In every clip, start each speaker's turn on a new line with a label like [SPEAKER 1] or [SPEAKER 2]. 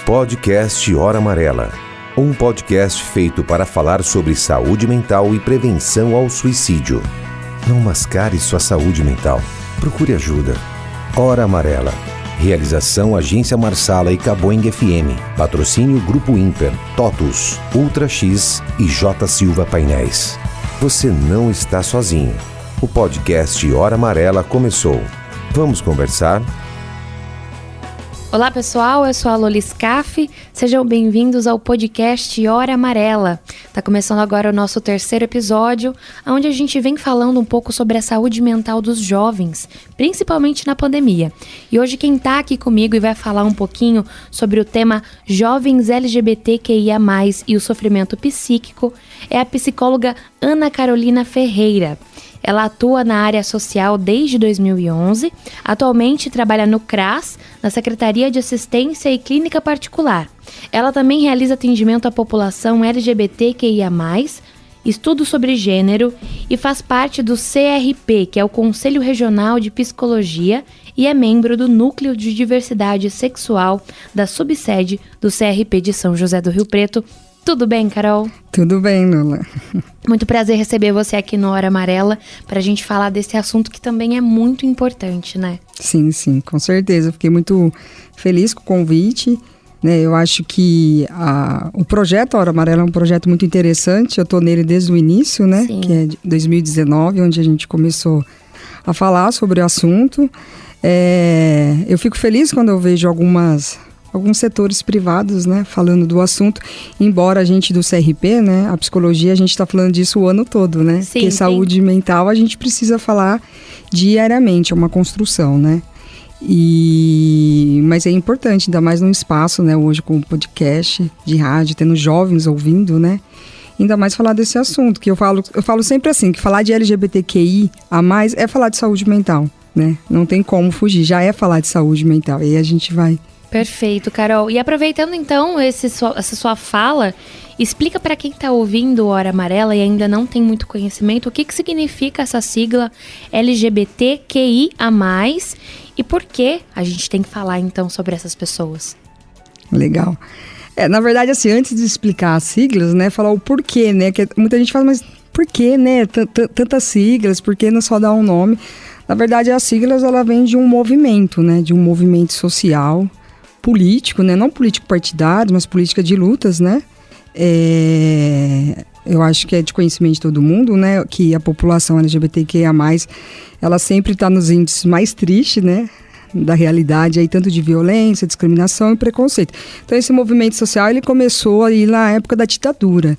[SPEAKER 1] Podcast Hora Amarela, um podcast feito para falar sobre saúde mental e prevenção ao suicídio. Não mascare sua saúde mental. Procure ajuda. Hora Amarela. Realização Agência Marsala e Caboing FM. Patrocínio Grupo Imper, TOTUS, Ultra X e J Silva Painéis. Você não está sozinho. O podcast Hora Amarela começou. Vamos conversar?
[SPEAKER 2] Olá pessoal, eu sou a Loli Scaff, sejam bem-vindos ao podcast Hora Amarela. Tá começando agora o nosso terceiro episódio, onde a gente vem falando um pouco sobre a saúde mental dos jovens, principalmente na pandemia. E hoje quem tá aqui comigo e vai falar um pouquinho sobre o tema Jovens LGBTQIA+, e o sofrimento psíquico é a psicóloga Ana Carolina Ferreira. Ela atua na área social desde 2011, atualmente trabalha no CRAS, na Secretaria de Assistência e Clínica Particular. Ela também realiza atendimento à população LGBTQIA+, estudo sobre gênero e faz parte do CRP, que é o Conselho Regional de Psicologia, e é membro do Núcleo de Diversidade Sexual da subsede do CRP de São José do Rio Preto. Tudo bem, Carol?
[SPEAKER 3] Tudo bem, Lula.
[SPEAKER 2] Muito prazer receber você aqui no Hora Amarela para a gente falar desse assunto que também é muito importante, né?
[SPEAKER 3] Sim, com certeza. Fiquei muito feliz com o convite, né? Eu acho que o projeto Hora Amarela é um projeto muito interessante. Eu estou nele desde o início, né?
[SPEAKER 2] Sim.
[SPEAKER 3] Que é de 2019, onde a gente começou a falar sobre o assunto. Eu fico feliz quando eu vejo alguns setores privados, né, falando do assunto, embora a gente do CRP, né, a psicologia, a gente está falando disso o ano todo, né?
[SPEAKER 2] Sim,
[SPEAKER 3] porque saúde mental a gente precisa falar diariamente, é uma construção, né? Mas é importante, ainda mais num espaço, né, hoje com o podcast de rádio, tendo jovens ouvindo, né? Ainda mais falar desse assunto, que eu falo sempre assim, que falar de LGBTQI a mais é falar de saúde mental, né? Não tem como fugir, já é falar de saúde mental, e aí a gente vai...
[SPEAKER 2] Perfeito, Carol. E aproveitando então essa sua fala, explica para quem está ouvindo Hora Amarela e ainda não tem muito conhecimento o que significa essa sigla LGBTQIA+, e por que a gente tem que falar então sobre essas pessoas.
[SPEAKER 3] Legal. Na verdade, assim, antes de explicar as siglas, né, falar o porquê, né, que muita gente fala, mas por que, né, tantas siglas, por que não só dar um nome? Na verdade, as siglas, ela vem de um movimento, né, de um movimento social, político, né? Não político partidário, mas política de lutas, né? Eu acho que é de conhecimento de todo mundo, né? Que a população LGBTQIA+, ela sempre está nos índices mais tristes, né? Da realidade aí, tanto de violência, discriminação e preconceito. Então esse movimento social, ele começou aí na época da ditadura.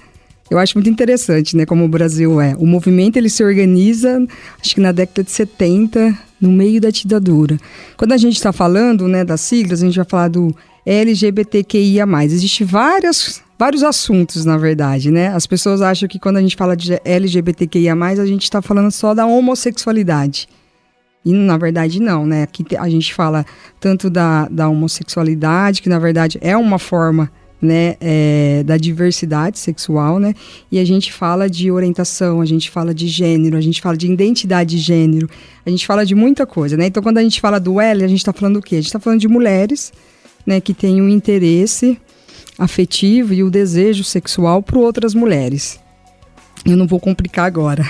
[SPEAKER 3] Eu acho muito interessante, né? Como o Brasil é. O movimento, ele se organiza, acho que na década de 70, no meio da ditadura. Quando a gente está falando, né, das siglas, a gente vai falar do LGBTQIA+. Existem vários assuntos, na verdade, né? As pessoas acham que quando a gente fala de LGBTQIA+, a gente está falando só da homossexualidade. E, na verdade, não, né? Aqui a gente fala tanto da homossexualidade, que, na verdade, é uma forma, né, da diversidade sexual, né? E a gente fala de orientação, a gente fala de gênero, a gente fala de identidade de gênero, a gente fala de muita coisa, né? Então, quando a gente fala do L, a gente está falando do quê? A gente está falando de mulheres, né, que têm um interesse afetivo e o desejo sexual por outras mulheres. Eu não vou complicar agora,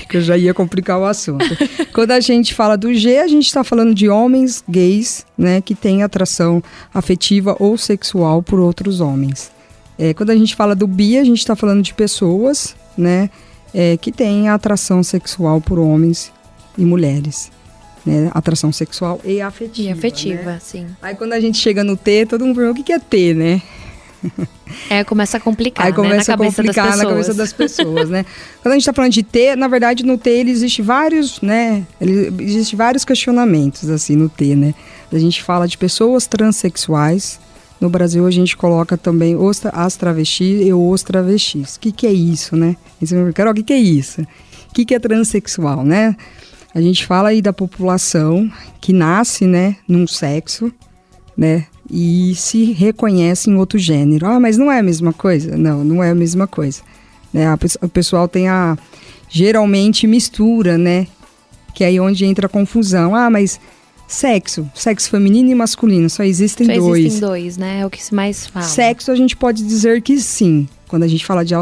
[SPEAKER 3] porque eu já ia complicar o assunto. Quando a gente fala do G, a gente está falando de homens gays, né, que têm atração afetiva ou sexual por outros homens. Quando a gente fala do bi, a gente está falando de pessoas, né, que têm atração sexual por homens e mulheres. Né, atração sexual e afetiva.
[SPEAKER 2] E afetiva,
[SPEAKER 3] né?
[SPEAKER 2] Sim.
[SPEAKER 3] Aí quando a gente chega no T, todo mundo pergunta o que é T, né?
[SPEAKER 2] Começa a complicar,
[SPEAKER 3] aí começa
[SPEAKER 2] né?
[SPEAKER 3] a complicar na cabeça das pessoas, né? Quando a gente está falando de T, na verdade no T existe vários, né? Existe vários questionamentos assim no T, né? A gente fala de pessoas transexuais. No Brasil a gente coloca também as travestis e os travestis. O que é isso, né? Carol, o que é isso? O que é transexual, né? A gente fala aí da população que nasce, né, num sexo, né? E se reconhece em outro gênero. Mas não é a mesma coisa? Não é a mesma coisa. Né? O pessoal tem geralmente mistura, né? Que é aí onde entra a confusão. Mas Sexo feminino e masculino, só existem dois.
[SPEAKER 2] Existem dois, né? É o que se mais fala.
[SPEAKER 3] Sexo a gente pode dizer que sim, quando a gente fala de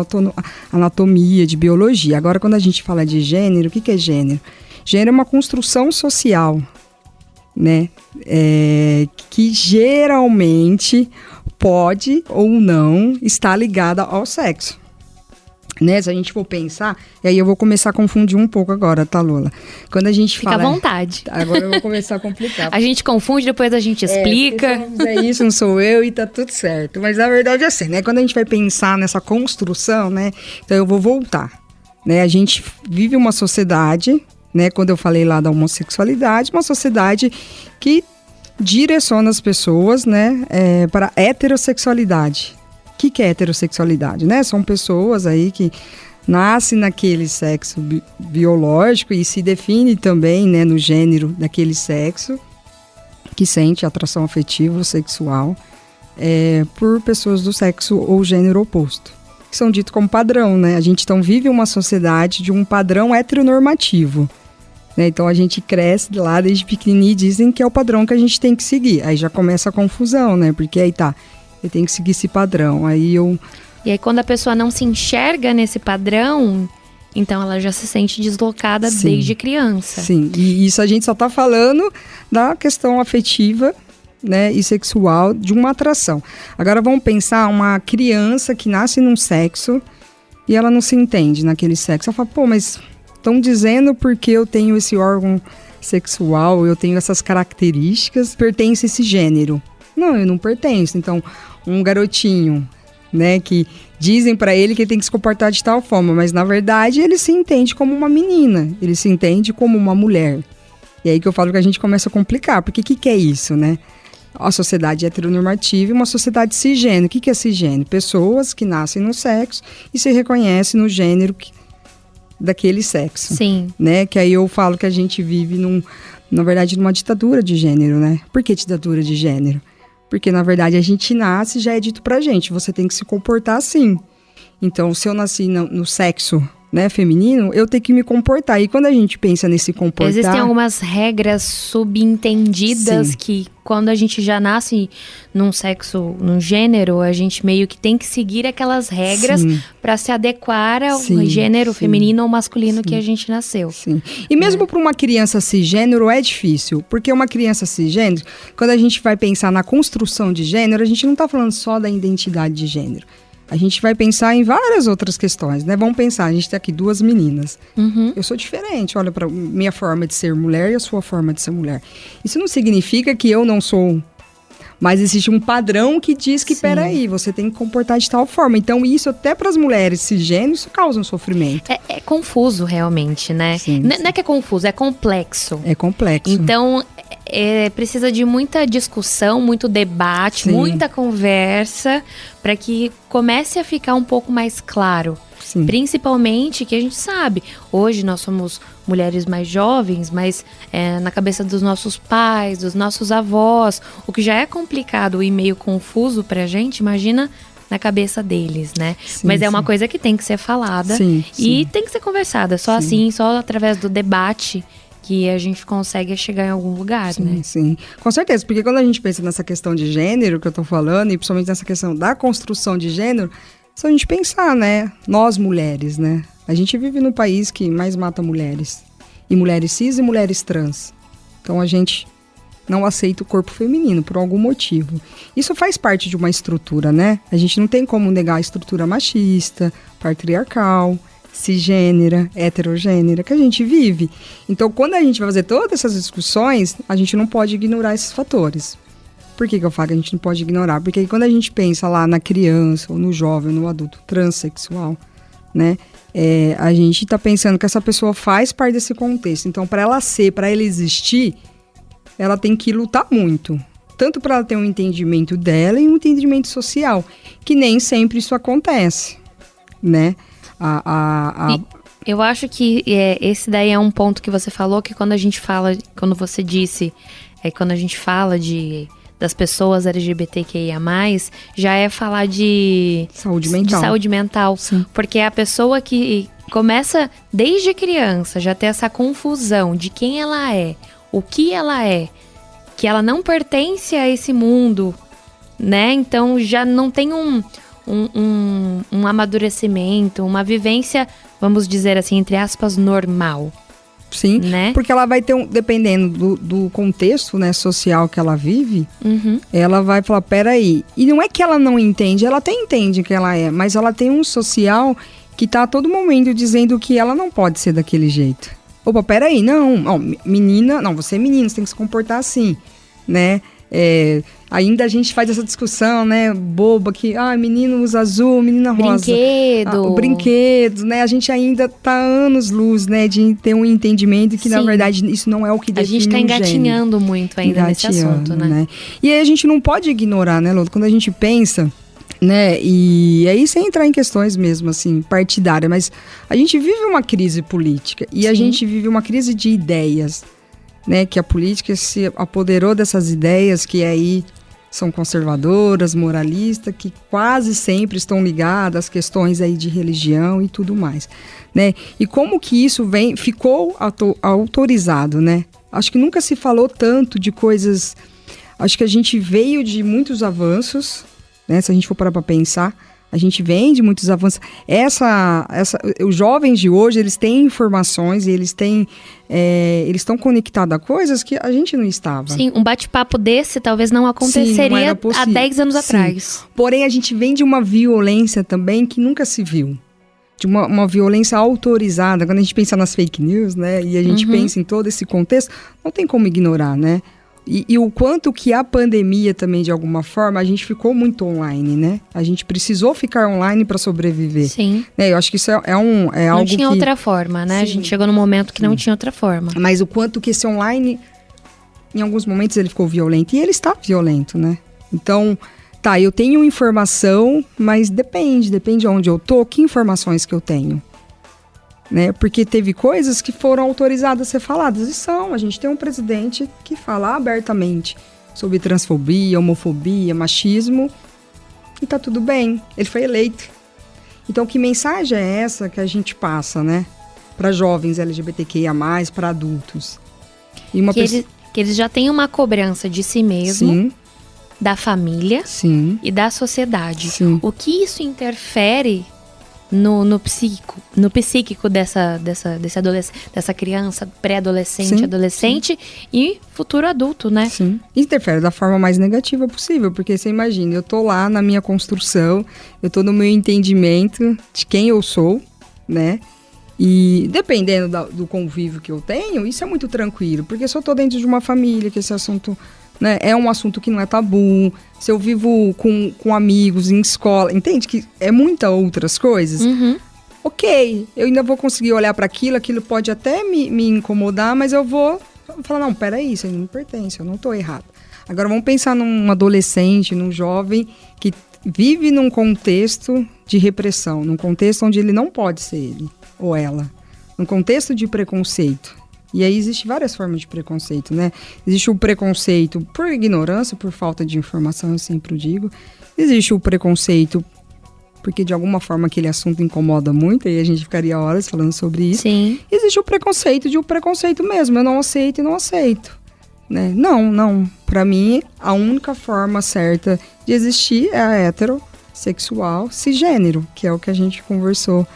[SPEAKER 3] anatomia, de biologia. Agora, quando a gente fala de gênero, o que é gênero? Gênero é uma construção social, né? Que geralmente pode ou não estar ligada ao sexo. Né? Se a gente for pensar, e aí eu vou começar a confundir um pouco agora, tá, Lola? Quando a gente
[SPEAKER 2] Fica à vontade.
[SPEAKER 3] Agora eu vou começar a complicar.
[SPEAKER 2] A gente confunde, depois a gente explica.
[SPEAKER 3] Se eu não fizer isso, não sou eu e tá tudo certo. Mas na verdade é assim, né? Quando a gente vai pensar nessa construção, né? Então eu vou voltar. Né? A gente vive uma sociedade, né? Quando eu falei lá da homossexualidade, uma sociedade que direciona as pessoas, né? Para a heterossexualidade. O que é heterossexualidade, né? São pessoas aí que nascem naquele sexo biológico e se define também, né, no gênero daquele sexo, que sente atração afetiva ou sexual por pessoas do sexo ou gênero oposto, que são ditos como padrão, né? A gente então vive uma sociedade de um padrão heteronormativo, né? Então a gente cresce lá desde pequenininho e dizem que é o padrão que a gente tem que seguir. Aí já começa a confusão, né? Porque aí tá... Eu tenho que seguir esse padrão.
[SPEAKER 2] E aí, quando a pessoa não se enxerga nesse padrão, então ela já se sente deslocada desde criança.
[SPEAKER 3] Sim, e isso a gente só tá falando da questão afetiva, né, e sexual de uma atração. Agora vamos pensar uma criança que nasce num sexo e ela não se entende naquele sexo. Ela fala, pô, mas estão dizendo porque eu tenho esse órgão sexual, eu tenho essas características, pertence a esse gênero. Não, eu não pertenço. Então, um garotinho, né, que dizem pra ele que ele tem que se comportar de tal forma, mas na verdade ele se entende como uma menina, ele se entende como uma mulher. E aí que eu falo que a gente começa a complicar, porque o que é isso, né? A sociedade heteronormativa e uma sociedade cisgênero. O que é cisgênero? Pessoas que nascem no sexo e se reconhecem no gênero daquele sexo.
[SPEAKER 2] Sim.
[SPEAKER 3] Né? Que aí eu falo que a gente vive, na verdade, numa ditadura de gênero, né? Por que ditadura de gênero? Porque, na verdade, a gente nasce e já é dito pra gente, você tem que se comportar assim. Então, se eu nasci no sexo, né, feminino, eu tenho que me comportar. E quando a gente pensa nesse comportar...
[SPEAKER 2] Existem algumas regras subentendidas que, quando a gente já nasce num sexo, num gênero, a gente meio que tem que seguir aquelas regras para se adequar ao gênero feminino ou masculino que a gente nasceu.
[SPEAKER 3] Sim. E mesmo para uma criança cisgênero é difícil, porque uma criança cisgênero, quando a gente vai pensar na construção de gênero, a gente não está falando só da identidade de gênero. A gente vai pensar em várias outras questões, né? Vamos pensar, a gente tem aqui duas meninas. Eu sou diferente, olha para minha forma de ser mulher e a sua forma de ser mulher. Isso não significa que eu não sou... Mas existe um padrão que diz que, peraí, você tem que comportar de tal forma. Então, isso até para as mulheres cisgêneros, isso causa um sofrimento.
[SPEAKER 2] É confuso, realmente, né? Não é que é confuso, é complexo.
[SPEAKER 3] É complexo.
[SPEAKER 2] Então, precisa de muita discussão, muito debate, muita conversa, para que comece a ficar um pouco mais claro.
[SPEAKER 3] Sim.
[SPEAKER 2] Principalmente que a gente sabe, hoje nós somos mulheres mais jovens, mas na cabeça dos nossos pais, dos nossos avós, o que já é complicado e meio confuso pra gente, imagina na cabeça deles, né?
[SPEAKER 3] Sim,
[SPEAKER 2] mas é uma coisa que tem que ser falada e tem que ser conversada, só assim, só através do debate que a gente consegue chegar em algum lugar, né?
[SPEAKER 3] Sim, com certeza, porque quando a gente pensa nessa questão de gênero que eu tô falando, e principalmente nessa questão da construção de gênero, se a gente pensar, né, nós mulheres, né, a gente vive no país que mais mata mulheres, e mulheres cis e mulheres trans, então a gente não aceita o corpo feminino por algum motivo. Isso faz parte de uma estrutura, né, a gente não tem como negar a estrutura machista, patriarcal, cisgênera, heterogênera que a gente vive. Então, quando a gente vai fazer todas essas discussões, a gente não pode ignorar esses fatores. Por que eu falo que a gente não pode ignorar? Porque quando a gente pensa lá na criança, ou no jovem, ou no adulto transexual, né, a gente está pensando que essa pessoa faz parte desse contexto. Então, para ela existir, ela tem que lutar muito. Tanto para ela ter um entendimento dela e um entendimento social, que nem sempre isso acontece, né?
[SPEAKER 2] Eu acho que esse daí é um ponto que você falou, que quando a gente fala, quando você disse, quando a gente fala das pessoas LGBTQIA+, já é falar de saúde mental.
[SPEAKER 3] Sim.
[SPEAKER 2] Porque a pessoa que começa desde criança já ter essa confusão de quem ela é, o que ela é, que ela não pertence a esse mundo, né? Então já não tem um amadurecimento, uma vivência, vamos dizer assim, entre aspas, normal.
[SPEAKER 3] Sim,
[SPEAKER 2] né?
[SPEAKER 3] Porque ela vai ter, dependendo do contexto, né, social que ela vive, ela vai falar, peraí. E não é que ela não entende, ela até entende que ela é, mas ela tem um social que tá a todo momento dizendo que ela não pode ser daquele jeito. Opa, peraí, não, menina, não, você é menina, você tem que se comportar assim, né? Ainda a gente faz essa discussão, né, boba, que menino usa azul, menina rosa.
[SPEAKER 2] Brinquedo.
[SPEAKER 3] Brinquedos, né, a gente ainda tá anos-luz, né, de ter um entendimento que, na verdade, isso não é o que define
[SPEAKER 2] a gente tá engatinhando muito ainda nesse assunto, né? E
[SPEAKER 3] aí a gente não pode ignorar, né, Lô, quando a gente pensa, né, e aí sem entrar em questões mesmo, assim, partidárias, mas a gente vive uma crise política e a gente vive uma crise de ideias, né, que a política se apoderou dessas ideias que aí são conservadoras, moralistas, que quase sempre estão ligadas às questões aí de religião e tudo mais, né? E como que isso ficou autorizado, né? Acho que nunca se falou tanto de coisas... Acho que a gente veio de muitos avanços, né? Se a gente for parar para pensar, a gente vem de muitos avanços. Os jovens de hoje, eles têm informações e eles estão conectados a coisas que a gente não estava.
[SPEAKER 2] Sim, um bate-papo desse talvez não aconteceria há 10 anos atrás.
[SPEAKER 3] Porém, a gente vem de uma violência também que nunca se viu. De uma violência autorizada. Quando a gente pensa nas fake news, né? E a gente pensa em todo esse contexto, não tem como ignorar, né? E o quanto que a pandemia também, de alguma forma, a gente ficou muito online, né? A gente precisou ficar online para sobreviver.
[SPEAKER 2] Sim.
[SPEAKER 3] Né? Eu acho que isso é algo que...
[SPEAKER 2] Não tinha outra forma, né? Sim. A gente chegou num momento que não tinha outra forma.
[SPEAKER 3] Mas o quanto que esse online, em alguns momentos, ele ficou violento. E ele está violento, né? Então, eu tenho informação, mas depende de onde eu tô, que informações que eu tenho. Né? Porque teve coisas que foram autorizadas a ser faladas. E a gente tem um presidente que fala abertamente sobre transfobia, homofobia, machismo, e tá tudo bem, ele foi eleito. Então, que mensagem é essa que a gente passa, né? Para jovens LGBTQIA+, para adultos? E
[SPEAKER 2] que eles já têm uma cobrança de si mesmo, sim, da família,
[SPEAKER 3] sim,
[SPEAKER 2] e da sociedade.
[SPEAKER 3] Sim.
[SPEAKER 2] O que isso interfere no psíquico dessa criança, pré-adolescente, adolescente, sim, e futuro adulto, né?
[SPEAKER 3] Sim. Interfere da forma mais negativa possível, porque você imagina, eu tô lá na minha construção, eu tô no meu entendimento de quem eu sou, né? E dependendo do convívio que eu tenho, isso é muito tranquilo, porque se eu tô dentro de uma família, que esse assunto, né, é um assunto que não é tabu, se eu vivo com amigos em escola, entende? Que é muitas outras coisas. Ok, eu ainda vou conseguir olhar para aquilo pode até me incomodar, mas eu vou falar, não, peraí, isso aí não me pertence, eu não tô errado. Agora vamos pensar num adolescente, num jovem que vive num contexto de repressão, num contexto onde ele não pode ser ele ou ela, num contexto de preconceito. E aí existe várias formas de preconceito, né? Existe o preconceito por ignorância, por falta de informação, eu sempre digo. Existe o preconceito porque de alguma forma aquele assunto incomoda muito, e a gente ficaria horas falando sobre isso.
[SPEAKER 2] Sim.
[SPEAKER 3] Existe o preconceito mesmo, eu não aceito e não aceito. Né? Não. Pra mim, a única forma certa de existir é a heterossexual cisgênero, que é o que a gente conversou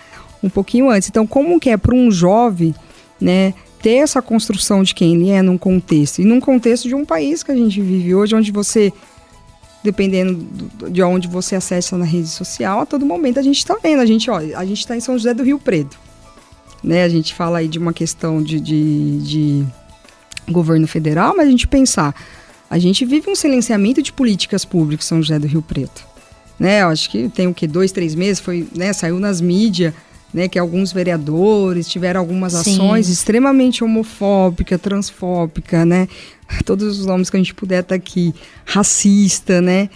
[SPEAKER 3] um pouquinho antes. Então, como que é para um jovem, né, ter essa construção de quem ele é num contexto, e num contexto de um país que a gente vive hoje, onde você, dependendo de onde você acessa na rede social, a todo momento a gente está vendo, a gente está em São José do Rio Preto, né? A gente fala aí de uma questão de governo federal, mas a gente pensar, a gente vive um silenciamento de políticas públicas em São José do Rio Preto, né? Eu acho que tem 2, 3 meses, saiu nas mídias, né, que alguns vereadores tiveram algumas ações extremamente homofóbicas, transfóbicas, né? Todos os nomes que a gente puder estar aqui, racista, né?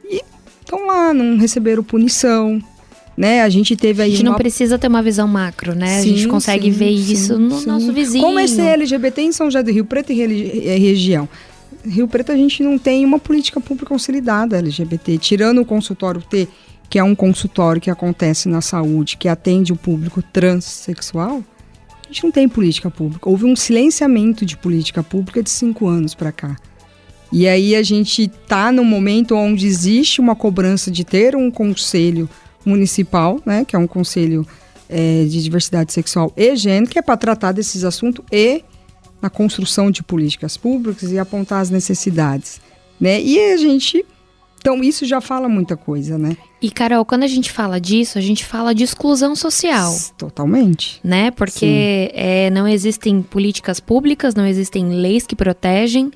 [SPEAKER 3] E estão lá, não receberam punição, né? A gente teve aí
[SPEAKER 2] a gente não precisa ter uma visão macro, né?
[SPEAKER 3] Sim,
[SPEAKER 2] a gente consegue ver isso no nosso vizinho.
[SPEAKER 3] Como é ser LGBT em São José do Rio Preto e região? Rio Preto a gente não tem uma política pública consolidada LGBT, tirando o consultório T, que é um consultório que acontece na saúde, que atende o público transexual, a gente não tem política pública. Houve um silenciamento de política pública de 5 anos para cá. E aí a gente está num momento onde existe uma cobrança de ter um conselho municipal, né, que é um conselho de diversidade sexual e gênero, que é para tratar desses assuntos e na construção de políticas públicas e apontar as necessidades, né? E a gente... Então, isso já fala muita coisa, né?
[SPEAKER 2] E, Carol, quando a gente fala disso, a gente fala de exclusão social.
[SPEAKER 3] Totalmente.
[SPEAKER 2] Né? Porque não existem políticas públicas, não existem leis que protegem.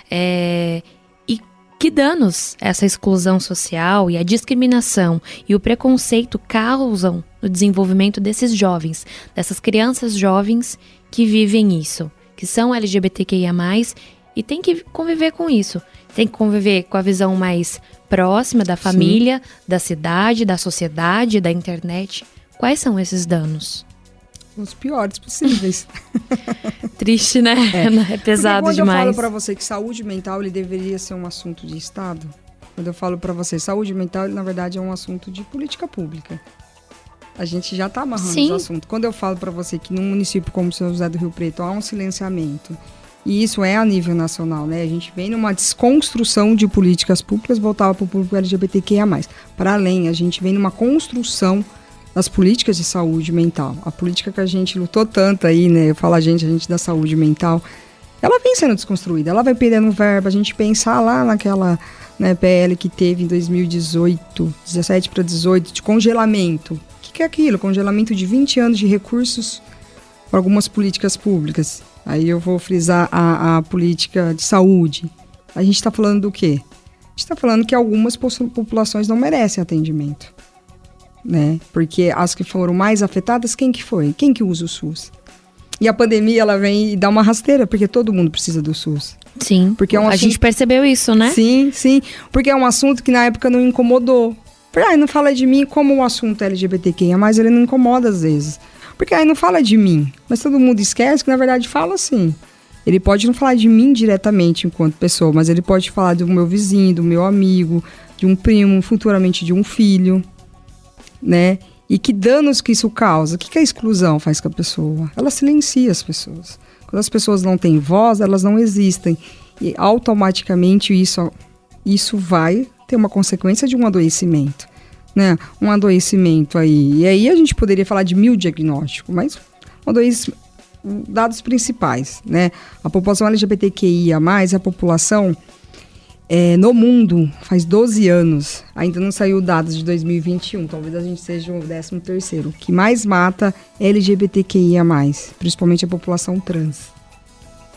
[SPEAKER 2] E que danos essa exclusão social e a discriminação e o preconceito causam no desenvolvimento desses jovens, dessas crianças jovens que vivem isso, que são LGBTQIA+, e tem que conviver com isso. Tem que conviver com a visão mais próxima da família, da cidade, da sociedade, da internet. Quais são esses danos?
[SPEAKER 3] Os piores possíveis.
[SPEAKER 2] Triste, né? É pesado
[SPEAKER 3] quando
[SPEAKER 2] demais.
[SPEAKER 3] Eu falo pra você que saúde mental ele deveria ser um assunto de Estado. Quando eu falo pra você saúde mental, ele na verdade é um assunto de política pública. A gente já tá amarrando o assunto. Quando eu falo pra você que num município como São José do Rio Preto há um silenciamento, e isso é a nível nacional, né? A gente vem numa desconstrução de políticas públicas voltada para o público LGBTQIA+. Para além, a gente vem numa construção das políticas de saúde mental. A política que a gente lutou tanto aí, né? Eu falo a gente da saúde mental, ela vem sendo desconstruída, ela vai perdendo verba. A gente pensar lá naquela, né, PL que teve em 2018, 17 para 18, de congelamento. O que é aquilo? Congelamento de 20 anos de recursos para algumas políticas públicas. Aí eu vou frisar a política de saúde. A gente está falando do quê? A gente está falando que algumas populações não merecem atendimento, né? Porque as que foram mais afetadas, quem que foi? Quem que usa o SUS? E a pandemia, ela vem e dá uma rasteira, porque todo mundo precisa do SUS.
[SPEAKER 2] Sim,
[SPEAKER 3] porque é um
[SPEAKER 2] a
[SPEAKER 3] assunto...
[SPEAKER 2] gente percebeu isso, né?
[SPEAKER 3] Sim, porque é um assunto que na época não incomodou. Não fala de mim, como o assunto LGBTQIA+, ele não incomoda às vezes. Porque aí não fala de mim, mas todo mundo esquece que na verdade fala sim. Ele pode não falar de mim diretamente enquanto pessoa, mas ele pode falar do meu vizinho, do meu amigo, de um primo, futuramente de um filho, né? E que danos que isso causa? O que a exclusão faz com a pessoa? Ela silencia as pessoas. Quando as pessoas não têm voz, elas não existem. E automaticamente isso vai ter uma consequência de um adoecimento. Né? Um adoecimento aí. E aí a gente poderia falar de 1000 diagnósticos, mas dados principais, né? A população LGBTQIA+, a população no mundo faz 12 anos, ainda não saiu dados de 2021, talvez a gente seja o 13º, que mais mata LGBTQIA+, principalmente a população trans.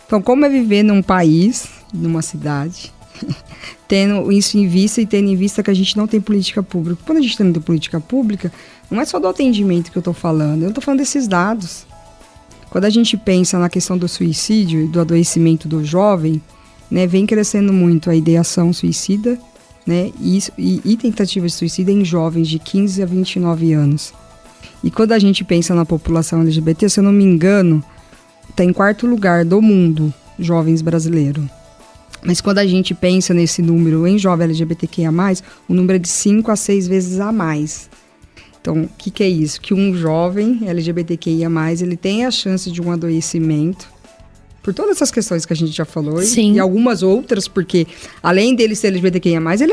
[SPEAKER 3] Então, como é viver num país, numa cidade... tendo isso em vista e tendo em vista que a gente não tem política pública. Quando a gente não tem política pública, não é só do atendimento que eu estou falando, eu estou falando desses dados. Quando a gente pensa na questão do suicídio e do adoecimento do jovem, né, vem crescendo muito a ideação suicida, né, e tentativa de suicídio em jovens de 15 a 29 anos. E quando a gente pensa na população LGBT, se eu não me engano, está em 4º lugar do mundo, jovens brasileiros. Mas quando a gente pensa nesse número em jovem LGBTQIA+, o número é de 5 a 6 vezes a mais. Então, o que é isso? Que um jovem LGBTQIA+, ele tem a chance de um adoecimento, por todas essas questões que a gente já falou, e algumas outras, porque além dele ser LGBTQIA+, ele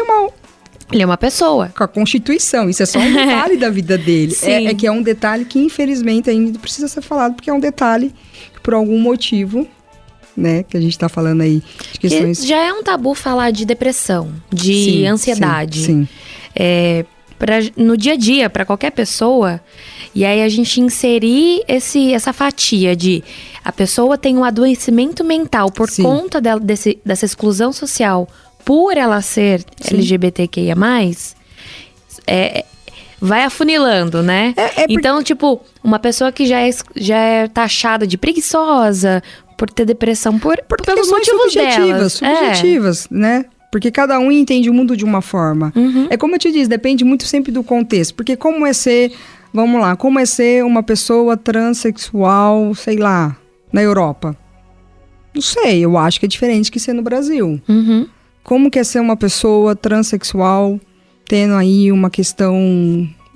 [SPEAKER 3] é uma pessoa. Com a Constituição, isso é só um detalhe da vida dele. É que é um detalhe que, infelizmente, ainda precisa ser falado, porque é um detalhe que, por algum motivo... né, que a gente está falando aí de questões... Já é um tabu falar de depressão, de ansiedade. Sim. No dia a dia, para qualquer pessoa, e aí a gente inserir essa fatia de a pessoa tem um adoecimento mental por conta dessa exclusão social, por ela ser LGBTQIA+, vai afunilando, né? Então, tipo, uma pessoa que já é taxada de preguiçosa... por ter depressão, pelos motivos delas. Subjetivas, né? Porque cada um entende o mundo de uma forma. Uhum. É como eu te disse, depende muito sempre do contexto. Porque como é ser uma pessoa transexual, sei lá, na Europa? Não sei, eu acho que é diferente que ser no Brasil. Uhum. Como que é ser uma pessoa transexual, tendo aí uma questão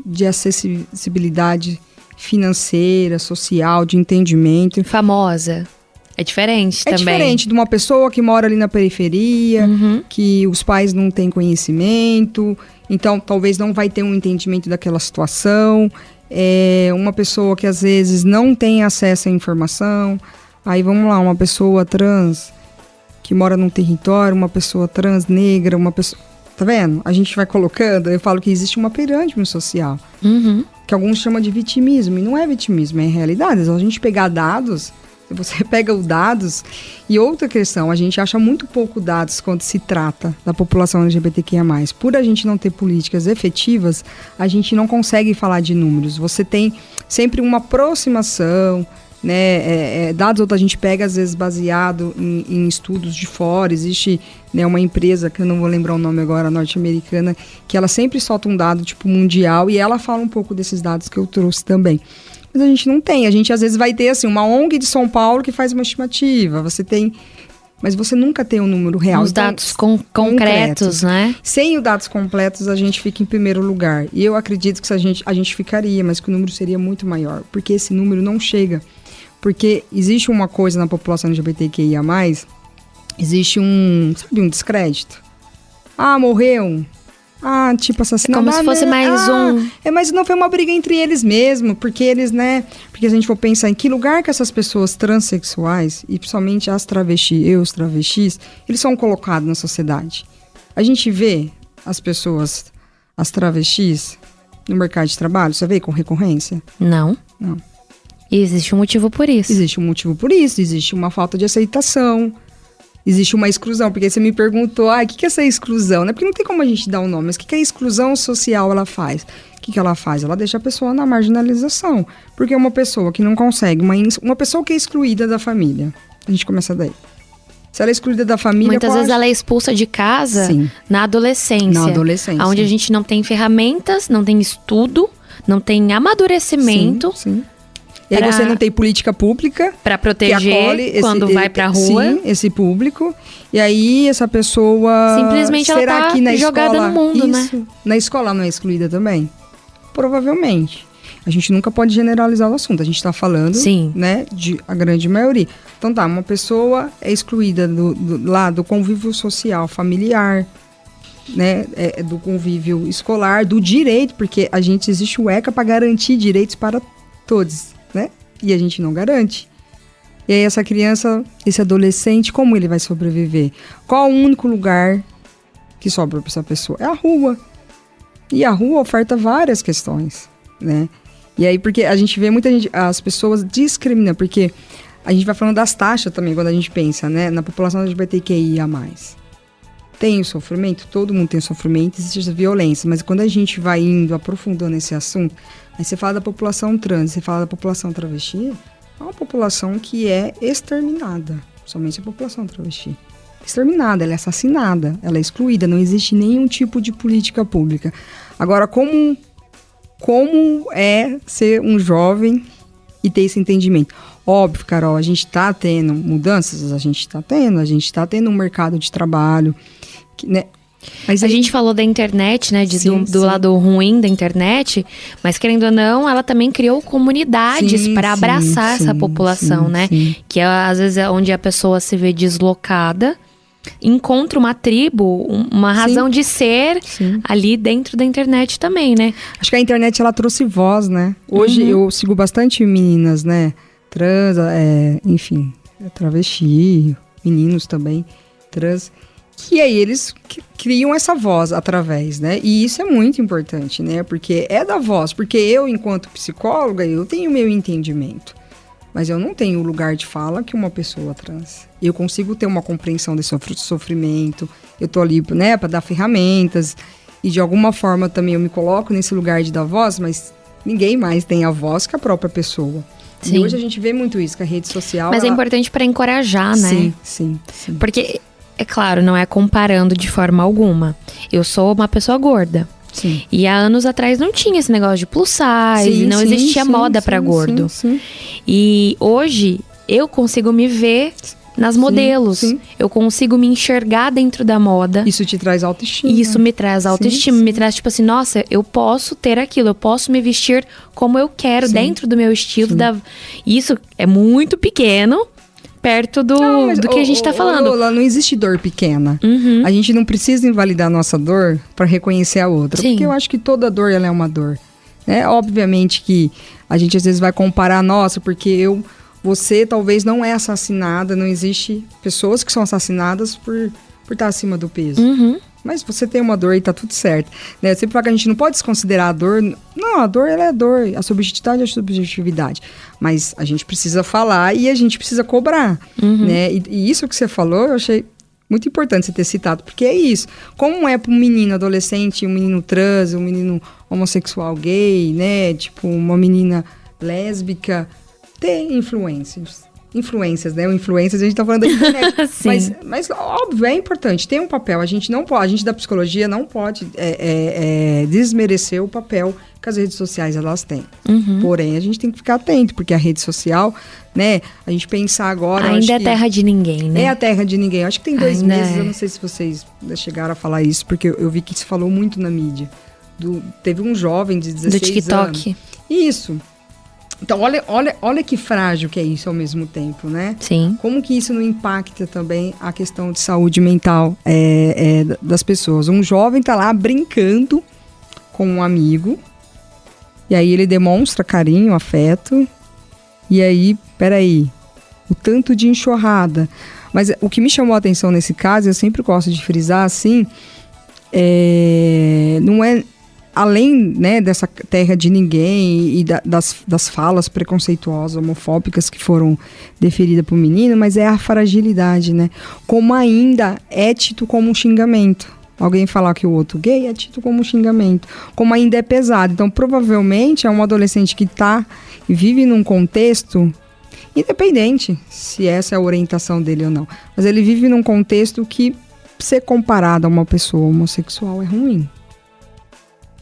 [SPEAKER 3] de acessibilidade financeira, social, de entendimento. Famosa.
[SPEAKER 2] É diferente também.
[SPEAKER 3] É diferente de uma pessoa que mora ali na periferia, que os pais não têm conhecimento, então talvez não vai ter um entendimento daquela situação. É uma pessoa que às vezes não tem acesso à informação. Aí vamos lá, uma pessoa trans que mora num território, uma pessoa trans negra, uma pessoa... Tá vendo? A gente vai colocando, eu falo que existe uma pirâmide social. Que alguns chamam de vitimismo, e não é vitimismo, é realidade. Se a gente pegar dados... Se você pega os dados... E outra questão, a gente acha muito pouco dados quando se trata da população LGBTQIA+. Por a gente não ter políticas efetivas, a gente não consegue falar de números. Você tem sempre uma aproximação, né? Dados a gente pega, às vezes, baseado em estudos de fora. Existe, né, uma empresa, que eu não vou lembrar o nome agora, norte-americana, que ela sempre solta um dado tipo mundial e ela fala um pouco desses dados que eu trouxe também. Mas a gente não tem. A gente, às vezes, vai ter, assim, uma ONG de São Paulo que faz uma estimativa. Você tem... Mas você nunca tem um número real.
[SPEAKER 2] Os dados concretos, né?
[SPEAKER 3] Sem os dados completos, a gente fica em primeiro lugar. E eu acredito que a gente ficaria, mas que o número seria muito maior. Porque esse número não chega. Porque existe uma coisa na população LGBTQIA+, existe um descrédito. Ah, morreu... Ah, tipo, assassinado.
[SPEAKER 2] Como se fosse mais um...
[SPEAKER 3] Mas não foi uma briga entre eles mesmo, porque eles, né... Porque se a gente for pensar em que lugar que essas pessoas transexuais, e principalmente as travestis, eles são colocados na sociedade. A gente vê as pessoas, as travestis, no mercado de trabalho, você vê com recorrência?
[SPEAKER 2] Não. E existe um motivo por isso.
[SPEAKER 3] Existe um motivo por isso, existe uma falta de aceitação. Existe uma exclusão, porque você me perguntou, o que é essa exclusão? Porque não tem como a gente dar um nome, mas o que a exclusão social ela faz? O que ela faz? Ela deixa a pessoa na marginalização. Porque uma pessoa que não consegue, uma pessoa que é excluída da família, a gente começa daí. Se ela é excluída da família...
[SPEAKER 2] Muitas vezes ela é expulsa de casa.
[SPEAKER 3] Sim.
[SPEAKER 2] Na adolescência. Onde a gente não tem ferramentas, não tem estudo, não tem amadurecimento.
[SPEAKER 3] Sim. E aí você não tem política pública
[SPEAKER 2] para proteger quando vai pra rua.
[SPEAKER 3] Sim, esse público. E aí essa pessoa...
[SPEAKER 2] Simplesmente ela tá
[SPEAKER 3] aqui na
[SPEAKER 2] jogada
[SPEAKER 3] escola,
[SPEAKER 2] no mundo, né?
[SPEAKER 3] Na escola não é excluída também? Provavelmente. A gente nunca pode generalizar o assunto. A gente tá falando, né, de a grande maioria. Então tá, uma pessoa é excluída do convívio social, familiar, né, do convívio escolar, do direito, porque existe o ECA para garantir direitos para todos, né? E a gente não garante. E aí essa criança, esse adolescente, como ele vai sobreviver? Qual o único lugar que sobra para essa pessoa? É a rua. E a rua oferta várias questões, né? E aí, porque a gente vê muita gente, as pessoas discriminam, porque a gente vai falando das taxas também, quando a gente pensa, né, na população LGBTQIA+. Tem o sofrimento, todo mundo tem sofrimento, existe a violência, mas quando a gente vai indo, aprofundando esse assunto, aí você fala da população trans, você fala da população travesti, é uma população que é exterminada, somente a população travesti. Exterminada, ela é assassinada, ela é excluída, não existe nenhum tipo de política pública. Agora, como é ser um jovem e ter esse entendimento? Óbvio, Carol, a gente está tendo mudanças, a gente está tendo um mercado de trabalho, né?
[SPEAKER 2] Mas a gente falou da internet, né, do lado ruim da internet, mas querendo ou não, ela também criou comunidades para abraçar essa população, né? Que é, às vezes é onde a pessoa se vê deslocada, encontra uma tribo, uma razão de ser ali dentro da internet também, né?
[SPEAKER 3] Acho que a internet, ela trouxe voz, né? Hoje eu sigo bastante meninas, né? Trans, enfim, travesti, meninos também, trans. E aí eles criam essa voz através, né? E isso é muito importante, né? Porque é da voz. Porque eu, enquanto psicóloga, eu tenho meu entendimento. Mas eu não tenho o lugar de fala que uma pessoa trans. Eu consigo ter uma compreensão desse sofrimento. Eu tô ali, né, para dar ferramentas. E de alguma forma também eu me coloco nesse lugar de dar voz, mas ninguém mais tem a voz que a própria pessoa. Sim. E hoje a gente vê muito isso, que a rede social...
[SPEAKER 2] Mas é importante para encorajar, né?
[SPEAKER 3] Sim.
[SPEAKER 2] Porque, é claro, não é comparando de forma alguma. Eu sou uma pessoa gorda.
[SPEAKER 3] Sim.
[SPEAKER 2] E há anos atrás não tinha esse negócio de plus size, não existia moda para gordo.
[SPEAKER 3] Sim.
[SPEAKER 2] E hoje eu consigo me ver nas modelos.
[SPEAKER 3] Sim.
[SPEAKER 2] Eu consigo me enxergar dentro da moda.
[SPEAKER 3] Isso te traz autoestima.
[SPEAKER 2] Isso me traz autoestima, me traz tipo assim, nossa, eu posso ter aquilo, eu posso me vestir como eu quero, dentro do meu estilo. Isso é muito pequeno perto do que a gente tá falando.
[SPEAKER 3] Lola, não existe dor pequena. A gente não precisa invalidar a nossa dor para reconhecer a outra.
[SPEAKER 2] Sim.
[SPEAKER 3] Porque eu acho que toda dor ela é uma dor. Né? Obviamente que a gente às vezes vai comparar, nossa, porque você talvez não é assassinada, não existe pessoas que são assassinadas por estar acima do peso. Mas você tem uma dor e tá tudo certo. Né? Eu sempre falo que a gente não pode desconsiderar a dor. Não, a dor ela é dor. A subjetividade é a subjetividade. Mas a gente precisa falar e a gente precisa cobrar. Né? E isso que você falou, eu achei muito importante você ter citado. Porque é isso. Como é para um menino adolescente, um menino trans, um menino homossexual gay, né? Tipo, uma menina lésbica, ter influências, né? O influências, a gente tá falando da internet. mas, óbvio, é importante. Tem um papel. A gente da psicologia não pode desmerecer o papel que as redes sociais, elas têm. Porém, a gente tem que ficar atento, porque a rede social, né? A gente pensar agora...
[SPEAKER 2] Ainda é terra de ninguém, né?
[SPEAKER 3] É a terra de ninguém. Eu acho que tem 2 meses, eu não sei se vocês chegaram a falar isso, porque eu vi que se falou muito na mídia. Teve um jovem de 16 anos. Do TikTok. Isso. Então, olha que frágil que é isso ao mesmo tempo, né?
[SPEAKER 2] Sim.
[SPEAKER 3] Como que isso não impacta também a questão de saúde mental das pessoas? Um jovem tá lá brincando com um amigo, e aí ele demonstra carinho, afeto, e aí, peraí, o tanto de enxurrada. Mas o que me chamou a atenção nesse caso, eu sempre gosto de frisar assim, não é... Além, né, dessa terra de ninguém e das falas preconceituosas, homofóbicas que foram deferidas para o menino, mas é a fragilidade, né? Como ainda é tido como um xingamento. Alguém falar que o outro gay é tido como um xingamento. Como ainda é pesado. Então, provavelmente, é um adolescente que vive num contexto, independente se essa é a orientação dele ou não, mas ele vive num contexto que, ser comparado a uma pessoa homossexual, é ruim.